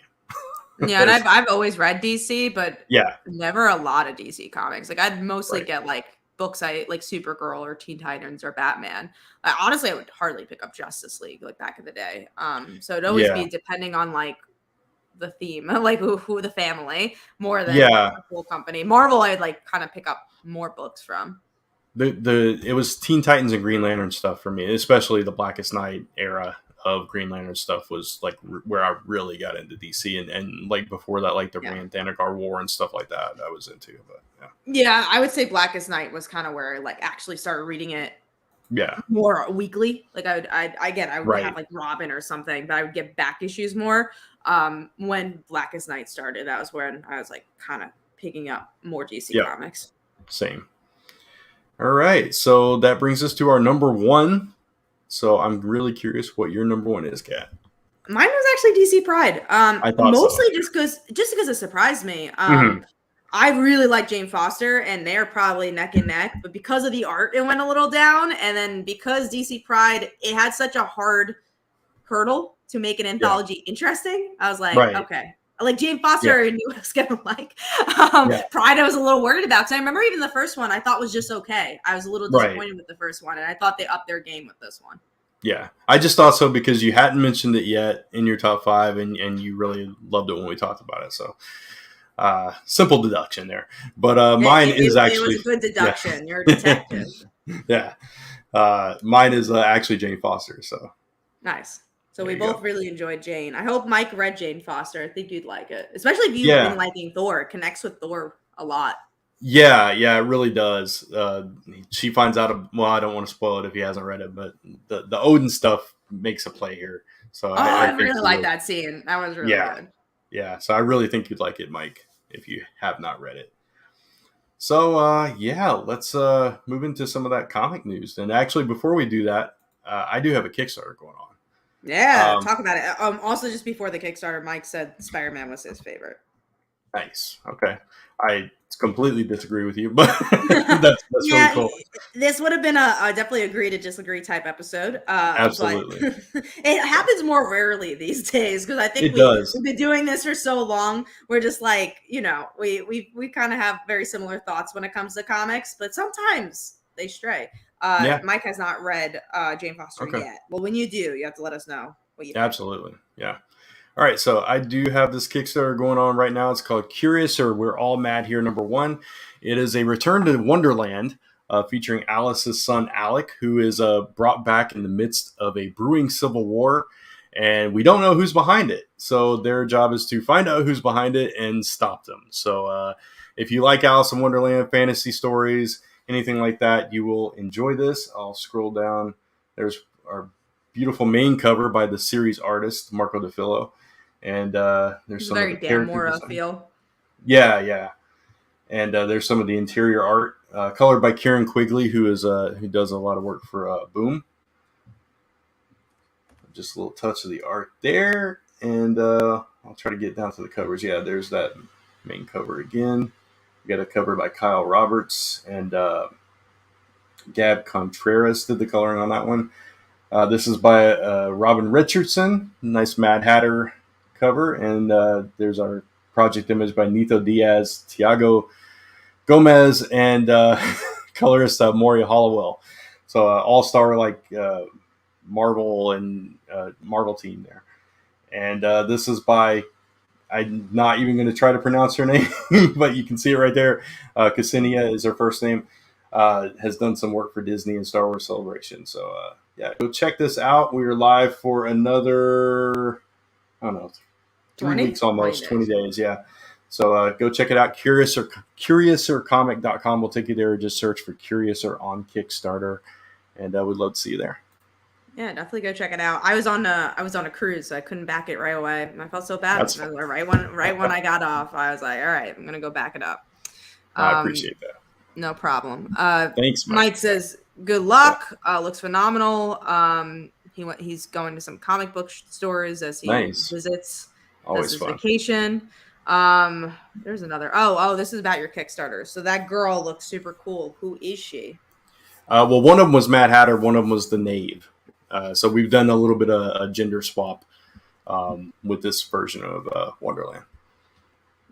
Yeah, and I've always read DC, but yeah, never a lot of DC comics. Like I'd mostly get like books I like Supergirl or Teen Titans or Batman. Honestly, I would hardly pick up Justice League like back in the day. So it'd always be depending on like the theme, like who the family more than the whole company. Marvel, I would like kind of pick up more books from. It was Teen Titans and Green Lantern stuff for me, especially the Blackest Night era of Green Lantern stuff was like where I really got into DC and like before that, like the Rand Thanagar War and stuff like that I was into. But yeah, I would say Blackest Night was kind of where I like actually started reading it. Yeah, more weekly. Like I would have like Robin or something, but I would get back issues more. When Blackest Night started, that was when I was like kind of picking up more DC comics. Same. All right, so that brings us to our number one. So I'm really curious what your number one is, Kat. Mine was actually DC Pride. I thought mostly just because it surprised me. I really like Jane Foster, and they're probably neck and neck. But because of the art, it went a little down. And then because DC Pride, it had such a hard hurdle to make an anthology interesting. I was like, okay. Like Jane Foster, I knew what I was gonna like. Pride, I was a little worried about. Because I remember even the first one, I thought was just okay. I was a little disappointed with the first one, and I thought they upped their game with this one. Yeah, I just thought so because you hadn't mentioned it yet in your top 5, and you really loved it when we talked about it. So, simple deduction there. But mine is actually it was a good deduction. You're a detective. Mine is actually Jane Foster. So nice. So we both really enjoyed Jane. I hope Mike read Jane Foster. I think you'd like it, especially if you've been liking Thor. It connects with Thor a lot. Yeah, it really does. She finds out. I don't want to spoil it if he hasn't read it, but the Odin stuff makes a play here. So I really like that scene. That was really good. Yeah, so I really think you'd like it, Mike, if you have not read it. So let's move into some of that comic news. And actually, before we do that, I do have a Kickstarter going on. Yeah, talk about it. Also, just before the Kickstarter, Mike said Spider-Man was his favorite. Nice. Okay. It's completely disagree with you, but that's really Yeah, cool. this would have been a definitely agree to disagree type episode. But Absolutely, it happens more rarely these days because I think it does. we've been doing this for so long. We're just like, we kind of have very similar thoughts when it comes to comics, but sometimes they stray. Yeah. Mike has not read Jane Foster Okay. yet. Well, when you do, you have to let us know what you think. Absolutely. Yeah. All right, so I do have this Kickstarter going on right now. It's called Curious or We're All Mad Here, #1. It is a return to Wonderland featuring Alice's son, Alec, who is brought back in the midst of a brewing civil war, and we don't know who's behind it. So their job is to find out who's behind it and stop them. So if you like Alice in Wonderland, fantasy stories, anything like that, you will enjoy this. I'll scroll down. There's our beautiful main cover by the series artist, Marco DeFillo. And there's some very of the Dan character Mora design. feel. Yeah. And there's some of the interior art colored by Kieran Quigley, who does a lot of work for Boom. Just a little touch of the art there, and I'll try to get down to the covers. Yeah, there's that main cover again. We got a cover by Kyle Roberts, and Gab Contreras did the coloring on that one. This is by Robin Richardson. Nice Mad Hatter cover, and there's our project image by Nito Diaz, Tiago Gomez, and colorist Moria Hollowell. So all-star Marvel and Marvel team there. And this is by, I'm not even going to try to pronounce her name, but you can see it right there. Ksenia is her first name. Has done some work for Disney and Star Wars Celebration. So yeah, go check this out. We are live for another, I don't know, 3 weeks almost, 20 days. Yeah. So go check it out. Curiousercomic.com will take you there. Just search for Curiouser on Kickstarter, and we'd love to see you there. Yeah, definitely go check it out. I was on a cruise, so I couldn't back it right away. I felt so bad. That's Right when I got off, I was like, all right, I'm gonna go back it up. I appreciate that. No problem. Thanks, Mike says good luck. Looks phenomenal. He's going to some comic book stores as he visits. Always his fun. Vacation. There's another. This is about your Kickstarter. So that girl looks super cool. Who is she? Well, one of them was Mad Hatter. One of them was the Knave. So we've done a little bit of a gender swap with this version of Wonderland.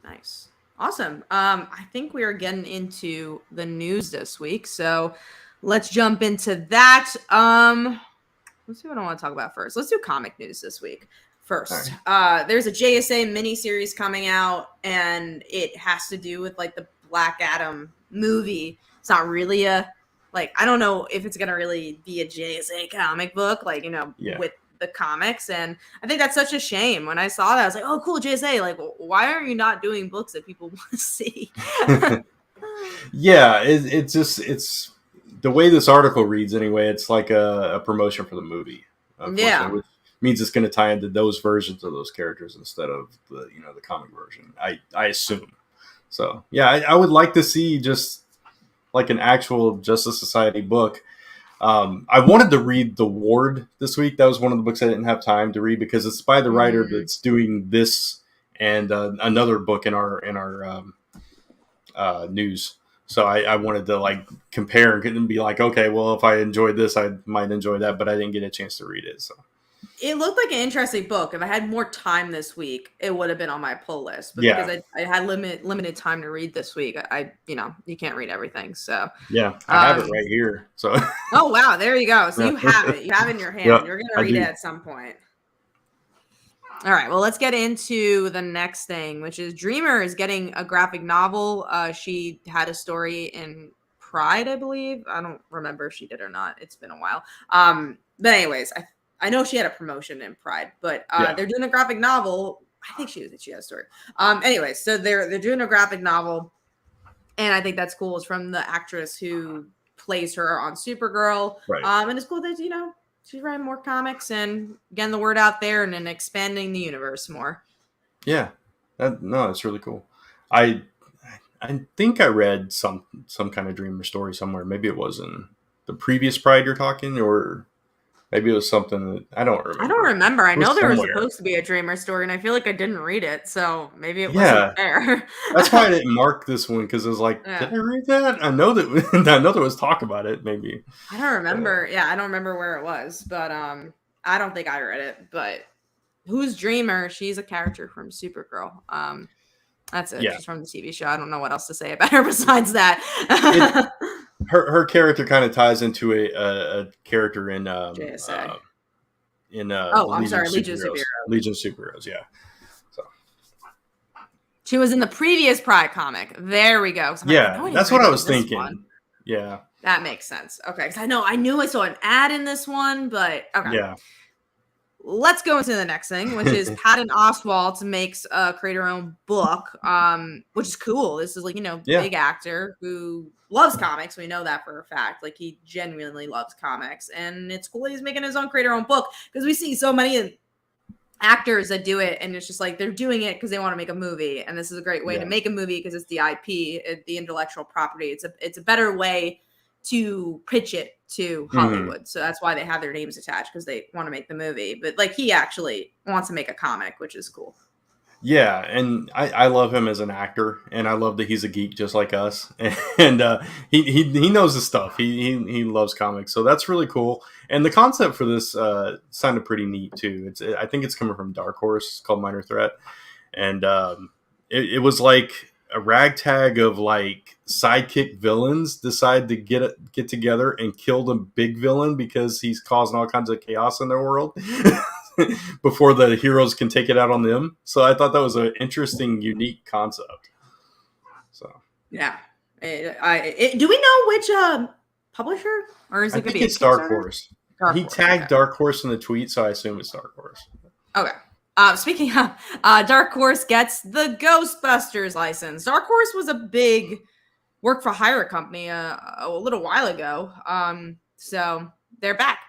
Nice. Awesome. I think we are getting into the news this week. So let's jump into that. Let's see what I want to talk about first. Let's do comic news this week first. Right. There's a JSA miniseries coming out, and it has to do with like the Black Adam movie. It's not really I don't know if it's going to really be a JSA comic book, with the comics. And I think that's such a shame. When I saw that, I was like, oh, cool, JSA. Like, why are you not doing books that people want to see? Yeah, it's the way this article reads anyway. It's like a promotion for the movie. Yeah. Which means it's going to tie into those versions of those characters instead of the comic version. I assume. So, yeah, I would like to see just like an actual Justice Society book. I wanted to read The Ward this week. That was one of the books I didn't have time to read because it's by the writer that's doing this and another book in our news. So I wanted to compare and be like, okay, well, if I enjoyed this, I might enjoy that, but I didn't get a chance to read it. So it looked like an interesting book. If I had more time this week, it would have been on my pull list. But because I had limited time to read this week, you can't read everything. So yeah, I have it right here. So oh wow, there you go. So you have it. You have it in your hand. Yep, You're gonna read it at some point. All right. Well, let's get into the next thing, which is Dreamer is getting a graphic novel. She had a story in Pride, I believe. I don't remember if she did or not. It's been a while. But anyways, I know she had a promotion in Pride, but they're doing a graphic novel. I think she had a story. Anyways, so they're doing a graphic novel, and I think that's cool. It's from the actress who plays her on Supergirl. Right. And it's cool that she's writing more comics and getting the word out there and then expanding the universe more. Yeah, it's really cool. I think I read some kind of Dreamer story somewhere. Maybe it was in the previous Pride you're talking, or Maybe it was something that I don't remember. I don't remember. I It was know there was somewhere. supposed to be a Dreamer story, and I feel like I didn't read it, so maybe it Yeah, wasn't there. that's why I didn't mark this one because it was like, Yeah. did I read that? I know that I know there was talk about it. Maybe I don't remember. Yeah, I don't remember where it was, but I don't think I read it. But who's Dreamer? She's a character from Supergirl. That's it. yeah. She's from the TV show. I don't know what else to say about her besides that. It her character kind of ties into a character in JSA. the I'm sorry, Legion of Superheroes. Superheroes. Legion of Superheroes, yeah. So She was in the previous Pride comic. There we go. So yeah, that's what I was thinking. One. Yeah, that makes sense. Okay, because I knew I saw an ad in this one, but okay. Yeah. Let's go into the next thing, which is Patton Oswalt makes create her own book, which is cool. This is like, big actor who loves comics. We know that for a fact. Like, he genuinely loves comics, and it's cool he's making his own create her own book, because we see so many actors that do it, and it's just like they're doing it because they want to make a movie, and this is a great way to make a movie because it's the IP, the intellectual property. It's a better way to pitch it to Hollywood. So that's why they have their names attached, because they want to make the movie. But like, he actually wants to make a comic, which is cool. Yeah, and I love him as an actor, and I love that he's a geek just like us, and he knows his stuff. He loves comics, so that's really cool. And the concept for this sounded pretty neat too. I think it's coming from Dark Horse. It's called Minor Threat, and it was like a ragtag of like sidekick villains decide to get together and kill the big villain because he's causing all kinds of chaos in their world. Before the heroes can take it out on them. So I thought that was an interesting, unique concept. So yeah, do we know which publisher, or is it going to be? It's Dark Horse. He tagged Dark Horse in the tweet, so I assume it's Dark Horse. Okay. Speaking of, Dark Horse gets the Ghostbusters license. Dark Horse was a big work for hire company a little while ago. So they're back.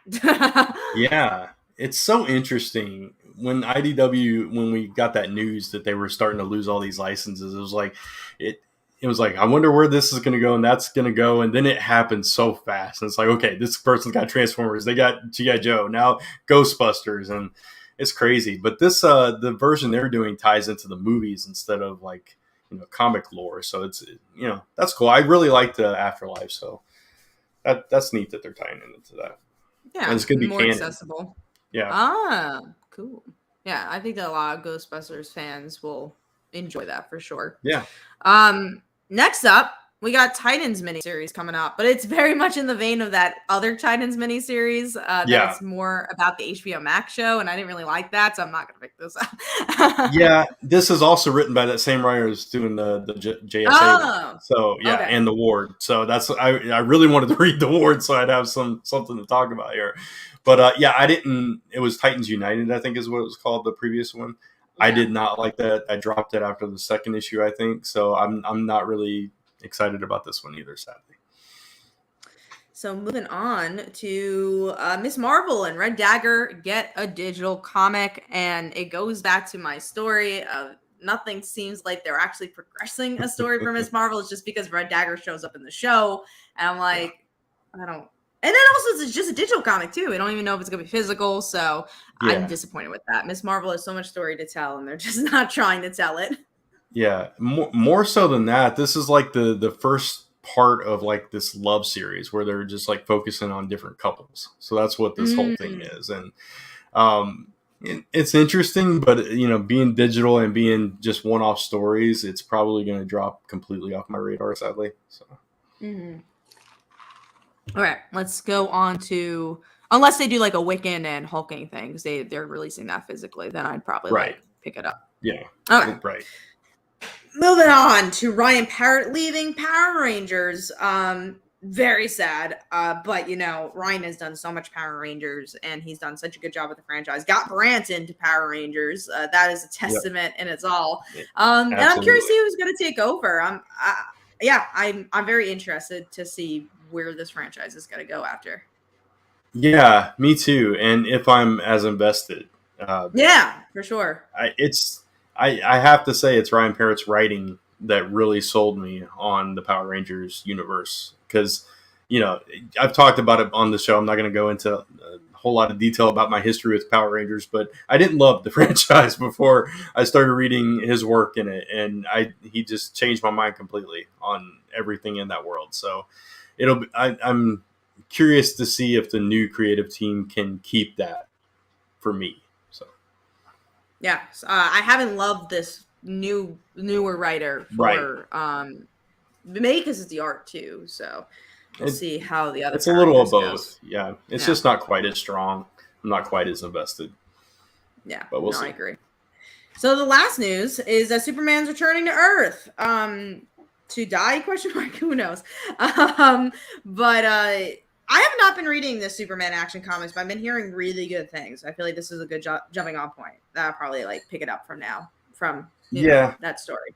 Yeah. It's so interesting when we got that news that they were starting to lose all these licenses. It was like, I wonder where this is going to go, and that's going to go. And then it happened so fast. And it's like, okay, this person's got Transformers. They got G.I. Joe, now Ghostbusters. And it's crazy. But this, the version they're doing ties into the movies instead of like, comic lore. So it's, that's cool. I really like the Afterlife. So that's neat that they're tying into that. Yeah. And it's going to be more canon. accessible. Yeah. Ah, cool. Yeah, I think that a lot of Ghostbusters fans will enjoy that for sure. Yeah. Next up, we got Titans miniseries coming out, but it's very much in the vein of that other Titans miniseries. That's more about the HBO Max show, and I didn't really like that, so I'm not going to pick this up. Yeah, this is also written by that same writer who's doing the JSA. Oh, so yeah, okay. And the Ward. So that's I really wanted to read the Ward, so I'd have something to talk about here. But yeah, I didn't. It was Titans United, I think, is what it was called, the previous one. Yeah. I did not like that. I dropped it after the second issue, I think. So I'm not really excited about this one either, sadly. So moving on to Miss Marvel and Red Dagger get a digital comic, and it goes back to my story of nothing seems like they're actually progressing a story for Miss Marvel. It's just because Red Dagger shows up in the show, and I'm like, I don't. And then also, it's just a digital comic too. I don't even know if it's gonna be physical, so yeah. I'm disappointed with that. Miss Marvel has so much story to tell, and they're just not trying to tell it. Yeah, more so than that, this is like the first part of like this love series where they're just like focusing on different couples. So that's what this whole thing is, and it's interesting, but being digital and being just one-off stories, it's probably going to drop completely off my radar, sadly. So. Mm-hmm. All right, let's go on to, unless they do like a Wiccan and Hulking thing, because they're releasing that physically, then I'd probably pick it up. Yeah. Okay. Right. Moving on to Ryan Parrott leaving Power Rangers. Very sad. But Ryan has done so much Power Rangers, and he's done such a good job with the franchise. Got Brant into Power Rangers. That is a testament in its all. And I'm curious to see who's going to take over. I'm very interested to see where this franchise is going to go after. Yeah, me too. And if I'm as invested. Yeah, for sure. I have to say it's Ryan Parrott's writing that really sold me on the Power Rangers universe. Because, I've talked about it on the show. I'm not going to go into whole lot of detail about my history with Power Rangers, but I didn't love the franchise before I started reading his work in it, and he just changed my mind completely on everything in that world. So I'm curious to see if the new creative team can keep that for me. So yeah, I haven't loved this newer writer for maybe because it's the art too. So we'll see how the other. It's a little of both. Goes. Yeah, it's just not quite as strong. I'm not quite as invested. Yeah, but we'll see. I agree. So the last news is that Superman's returning to Earth. To die? Question mark. Who knows? But I have not been reading the Superman Action Comics, but I've been hearing really good things. I feel like this is a good jumping on point. I'll probably pick it up from now. From that story.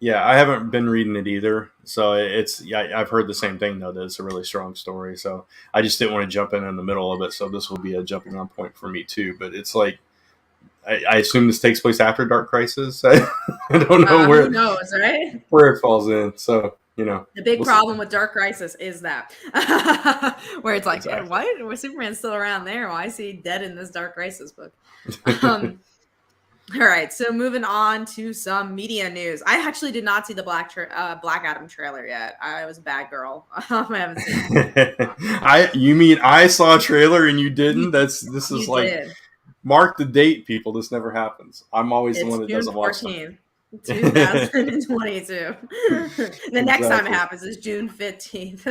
Yeah, I haven't been reading it either. So I've heard the same thing though, that it's a really strong story. So I just didn't want to jump in the middle of it. So this will be a jumping on point for me too. But it's I assume this takes place after Dark Crisis. I don't know where. Who knows, right? Where it falls in. So the big problem with Dark Crisis is that where it's exactly. What? Where Superman's still around there? Why is he dead in this Dark Crisis book? All right, so moving on to some media news. I actually did not see the Black Adam trailer yet. I was a bad girl. I haven't seen it. You mean I saw a trailer and you didn't? This is did. Mark the date, people. This never happens. I'm always the one that doesn't watch something. 2022. The next time it happens is June 15th,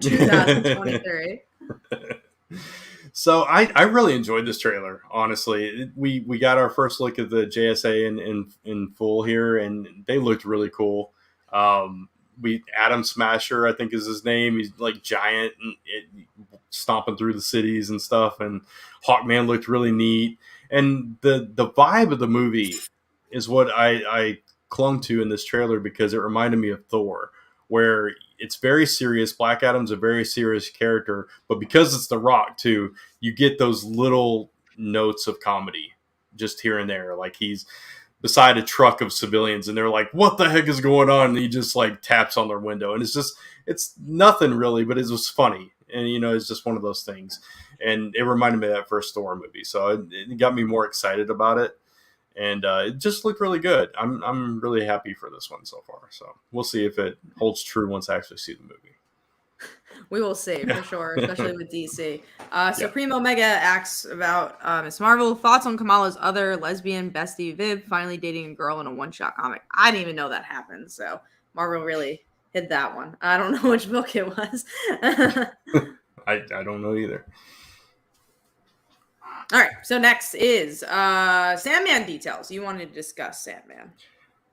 2023. So I really enjoyed this trailer, honestly. We got our first look at the JSA in full here, and they looked really cool. Atom Smasher, I think is his name. He's giant and stomping through the cities and stuff, and Hawkman looked really neat. And the vibe of the movie is what I clung to in this trailer, because it reminded me of Thor, where it's very serious. Black Adam's a very serious character, but because it's The Rock too, you get those little notes of comedy just here and there. He's beside a truck of civilians and they're like, what the heck is going on? And he just taps on their window, and it's nothing really, but it was funny. And, it's just one of those things. And it reminded me of that first Thor movie. So it got me more excited about it. And it just looked really good. I'm really happy for this one so far. So we'll see if it holds true once I actually see the movie. We will see for sure, especially with DC. Primo Omega asks about Ms. Marvel. Thoughts on Kamala's other lesbian bestie Viv finally dating a girl in a one-shot comic? I didn't even know that happened. So Marvel really hid that one. I don't know which book it was. I don't know either. All right, so next is Sandman details. You wanted to discuss Sandman.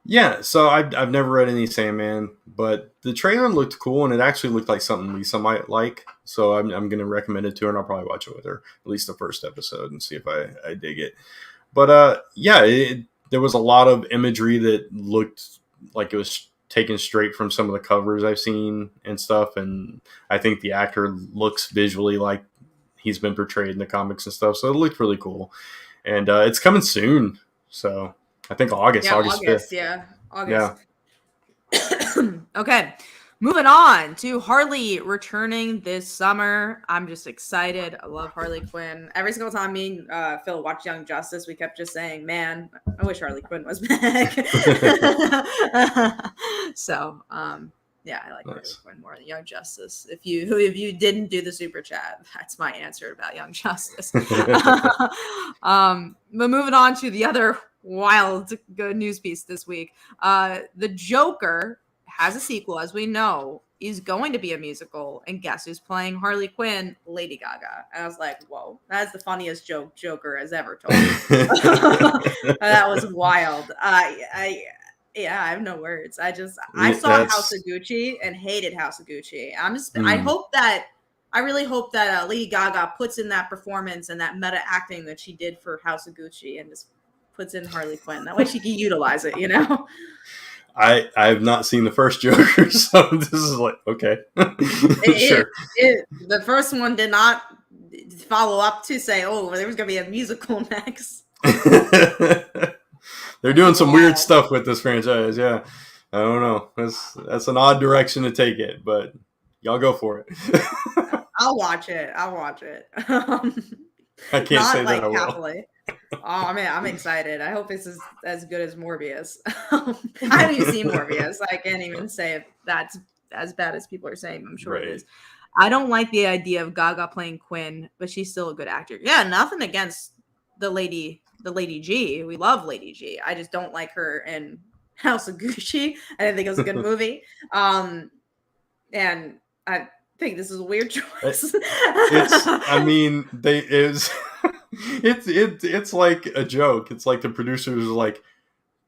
Yeah, so I've never read any Sandman, but the trailer looked cool, and it actually looked like something Lisa might like. So I'm going to recommend it to her, and I'll probably watch it with her, at least the first episode, and see if I dig it. But there was a lot of imagery that looked like it was taken straight from some of the covers I've seen and stuff, and I think the actor looks visually like he's been portrayed in the comics and stuff, so it looked really cool. And it's coming soon, so I think August 5th. Yeah, August. Yeah. Okay, moving on to Harley returning this summer. I'm just excited. I love Harley Quinn. Every single time me and Phil watched Young Justice, we kept just saying, man, I wish Harley Quinn was back. So, yeah, I like Harley Quinn more than Young Justice. If you didn't do the super chat, that's my answer about Young Justice. But moving on to the other wild good news piece this week. The Joker has a sequel, as we know, is going to be a musical, and guess who's playing Harley Quinn? Lady Gaga. And I was like, whoa, that's the funniest joke Joker has ever told. That was wild. Yeah, I have no words. I saw House of Gucci and hated House of Gucci. I really hope that Lady Gaga puts in that performance and that meta acting that she did for House of Gucci and just puts in Harley Quinn. That way she can utilize it, I have not seen the first Joker, so this is okay. Sure. The first one did not follow up to say, oh, there was going to be a musical next. They're doing some weird stuff with this franchise. Yeah, I don't know. That's an odd direction to take it, but y'all go for it. I'll watch it. I'll watch it. I can't Not say that like I will. happily. Oh man, I'm excited. I hope this is as good as Morbius. I haven't even seen Morbius. I can't even say if that's as bad as people are saying. I'm sure it Right. is. I don't like the idea of Gaga playing Quinn, but she's still a good actor. Yeah, nothing against the Lady G. We love Lady G. I just don't like her in House of Gucci. I didn't think it was a good movie. And I think this is a weird choice. I mean, it's like a joke. It's like the producers are like,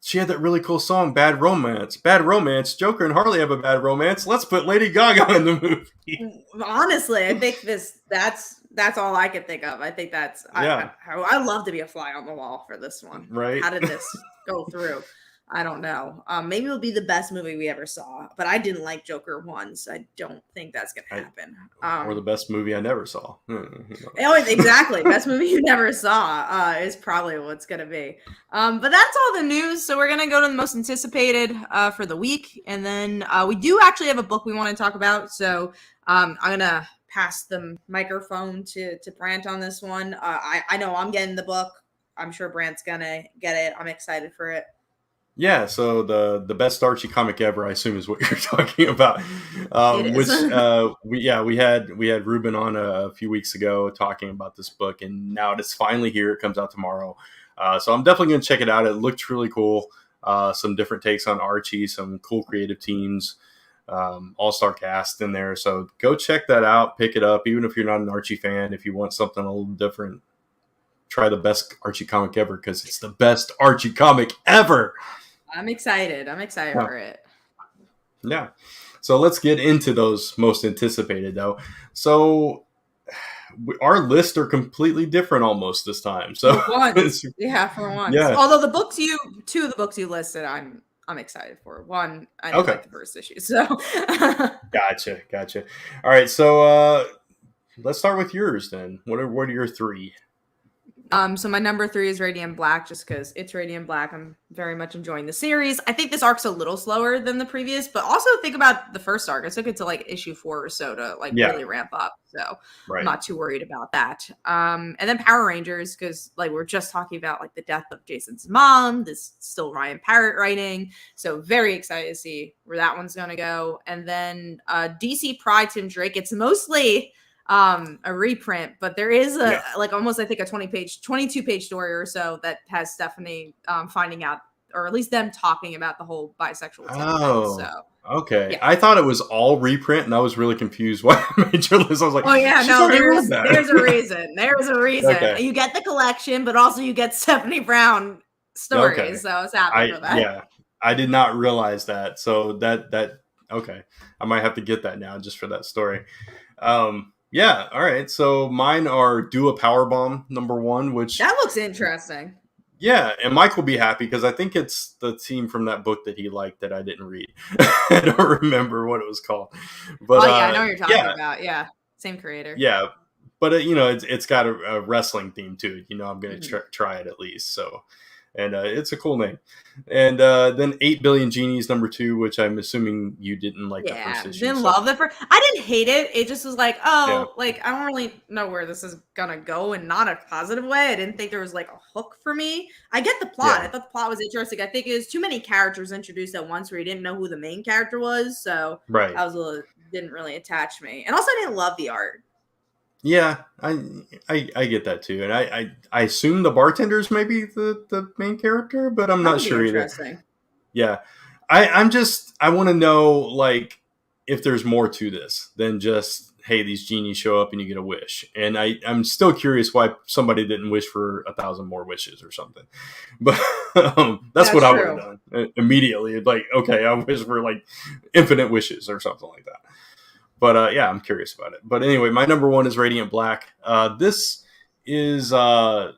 she had that really cool song, Bad Romance. Bad Romance. Joker and Harley have a bad romance. Let's put Lady Gaga in the movie. Honestly, I think that's all I can think of. I think that's Yeah. I love to be a fly on the wall for this one. Right. How did this go through? I don't know. Maybe it'll be the best movie we ever saw, but I didn't like Joker once. I don't think that's gonna happen. Or the best movie I never saw. Oh, exactly. Best movie you never saw is probably what's gonna be. But that's all the news. So we're gonna go to the most anticipated for the week, and then we do actually have a book we want to talk about. So I'm gonna pass the microphone to Brant on this one. I know I'm getting the book. I'm sure Brant's gonna get it. I'm excited for it. Yeah, so the best Archie comic ever, I assume, is what you're talking about. It Which is. we had Ruben on a few weeks ago talking about this book, and now it's finally here. It comes out tomorrow, so I'm definitely going to check it out. It looked really cool. Some different takes on Archie, some cool creative teams, all-star cast in there. So go check that out, pick it up, even if you're not an Archie fan. If you want something a little different, try the best Archie comic ever because it's the best Archie comic ever. I'm excited. I'm excited for it. Yeah. So let's get into those most anticipated, though. So our lists are completely different almost this time. So for once. Yeah, for once. Yeah. Although two of the books you listed, I'm excited for. One, I didn't like the first issue. So Gotcha. All right. So let's start with yours then. What are your three? So my number 3 is Radiant Black, just because it's Radiant Black. I'm very much enjoying the series. I think this arc's a little slower than the previous, but also think about the first arc. It took it to like issue 4 or so to really ramp up. So I'm not too worried about that. And then Power Rangers, because like we're just talking about like the death of Jason's mom. This still Ryan Parrott writing. So very excited to see where that one's gonna go. And then DC Pride Tim Drake. It's mostly a reprint, but there is like almost I think a 22-page story or so that has Stephanie finding out, or at least them talking about the whole bisexual thing. So okay. Yeah. I thought it was all reprint, and I was really confused why I made your list. I was like, oh yeah, no, there's a reason. There's a reason. Okay. You get the collection, but also you get Stephanie Brown stories. Okay. So I was happy for that. Yeah, I did not realize that. So that okay, I might have to get that now just for that story. Yeah, all right. So mine are Do a Powerbomb #1, which that looks interesting. Yeah, and Mike will be happy because I think it's the team from that book that he liked that I didn't read. I don't remember what it was called. But I know what you're talking about. Yeah, same creator. Yeah, but it's got a wrestling theme too. I'm going to try it at least. So. And it's a cool name. And then 8 Billion Genies #2, which I'm assuming you didn't like the first issue. Didn't love the first. I didn't hate it. It just was like, like I don't really know where this is gonna go, and not a positive way. I didn't think there was like a hook for me. I get the plot. I thought the plot was interesting. I think it was too many characters introduced at once where you didn't know who the main character was. So I was didn't really attach me. And also I didn't love the art. Yeah, I get that too, and I assume the bartender's maybe the main character, but I'm not sure either. Yeah, I want to know like if there's more to this than just hey these genies show up and you get a wish, and I'm still curious why somebody didn't wish for 1,000 more wishes or something, but that's what I would have done immediately. Like okay, I wish for like infinite wishes or something like that. But yeah, I'm curious about it. But anyway, my #1 is Radiant Black. This is, I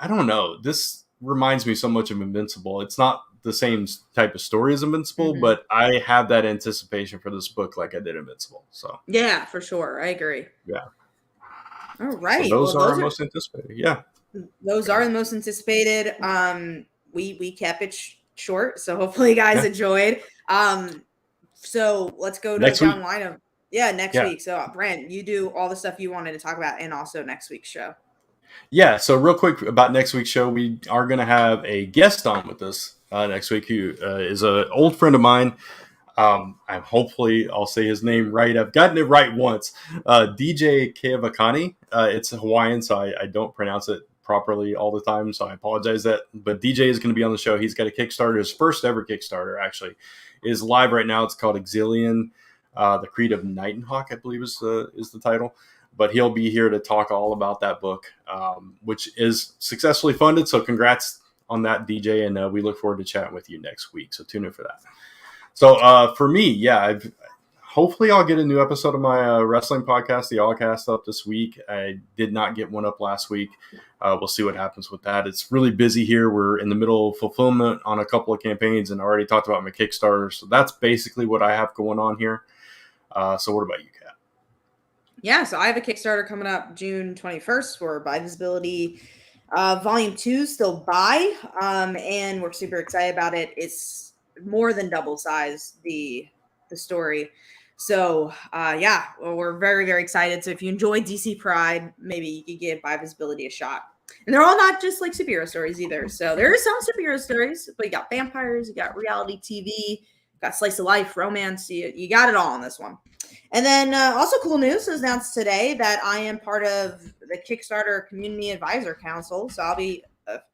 don't know. This reminds me so much of Invincible. It's not the same type of story as Invincible, but I have that anticipation for this book like I did Invincible. So yeah, for sure. I agree. Yeah. All right. So those are our most anticipated. Yeah. Those are the most anticipated. We kept it short, so hopefully you guys enjoyed. So let's go to John Lineham. Yeah, next Yeah. week. So, Brent, you do all the stuff you wanted to talk about and also next week's show. Yeah, so real quick about next week's show, we are going to have a guest on with us next week who is an old friend of mine. I'm hopefully I'll say his name right. I've gotten it right once. DJ Keavakani. It's Hawaiian, so I don't pronounce it properly all the time, so I apologize that. But DJ is going to be on the show. He's got a Kickstarter. His first ever Kickstarter actually is live right now. It's called Exilion, the Creed of Nighthawk, I believe is the title. But he'll be here to talk all about that book, which is successfully funded. So congrats on that, DJ, and we look forward to chatting with you next week. So tune in for that. So for me, yeah, hopefully I'll get a new episode of my wrestling podcast, the Allcast, up this week. I did not get one up last week. We'll see what happens with that. It's really busy here. We're in the middle of fulfillment on a couple of campaigns, and I already talked about my Kickstarter. So that's basically what I have going on here. So what about you, Kat? Yeah, so I have a Kickstarter coming up June 21st for Buy Visibility Volume 2, still buy, and we're super excited about it. It's more than double size, the story. So, yeah, well, we're very, very excited. So if you enjoy DC Pride, maybe you could give Buy Visibility a shot. And they're all not just like superhero stories either. So there are some superhero stories, but you got vampires, you got reality TV, you got slice of life, romance. You got it all on this one. And then also cool news was announced today that I am part of the Kickstarter Community Advisor Council. So I'll be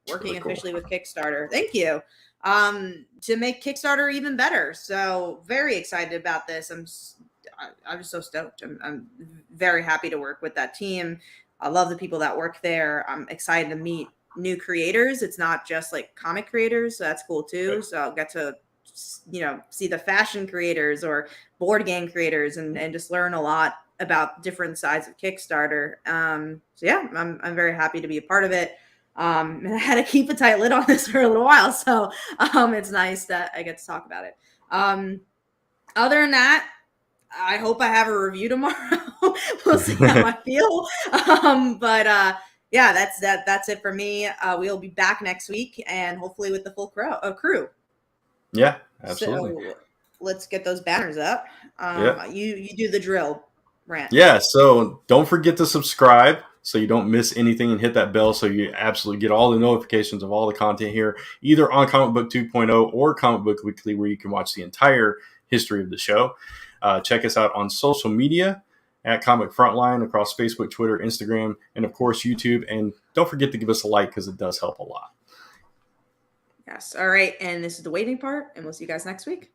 working really cool. officially with Kickstarter. Thank you. To make Kickstarter even better. So very excited about this. I'm just so stoked. I'm very happy to work with that team. I love the people that work there. I'm excited to meet new creators. It's not just like comic creators. So that's cool too. Right. So I'll get to, see the fashion creators or board game creators and just learn a lot about different sides of Kickstarter. So yeah, I'm very happy to be a part of it. And I had to keep a tight lid on this for a little while. So it's nice that I get to talk about it. Other than that, I hope I have a review tomorrow. We'll see how I feel. Yeah, that's it for me. We'll be back next week and hopefully with the full crew. Yeah, absolutely. So let's get those banners up. You do the drill, Rant. Yeah, so don't forget to subscribe so you don't miss anything and hit that bell so you absolutely get all the notifications of all the content here, either on Comic Book 2.0 or Comic Book Weekly, where you can watch the entire history of the show. Check us out on social media at Comic Frontline across Facebook, Twitter, Instagram, and of course YouTube. And don't forget to give us a like because it does help a lot. Yes. All right. And this is the waiting part, and we'll see you guys next week.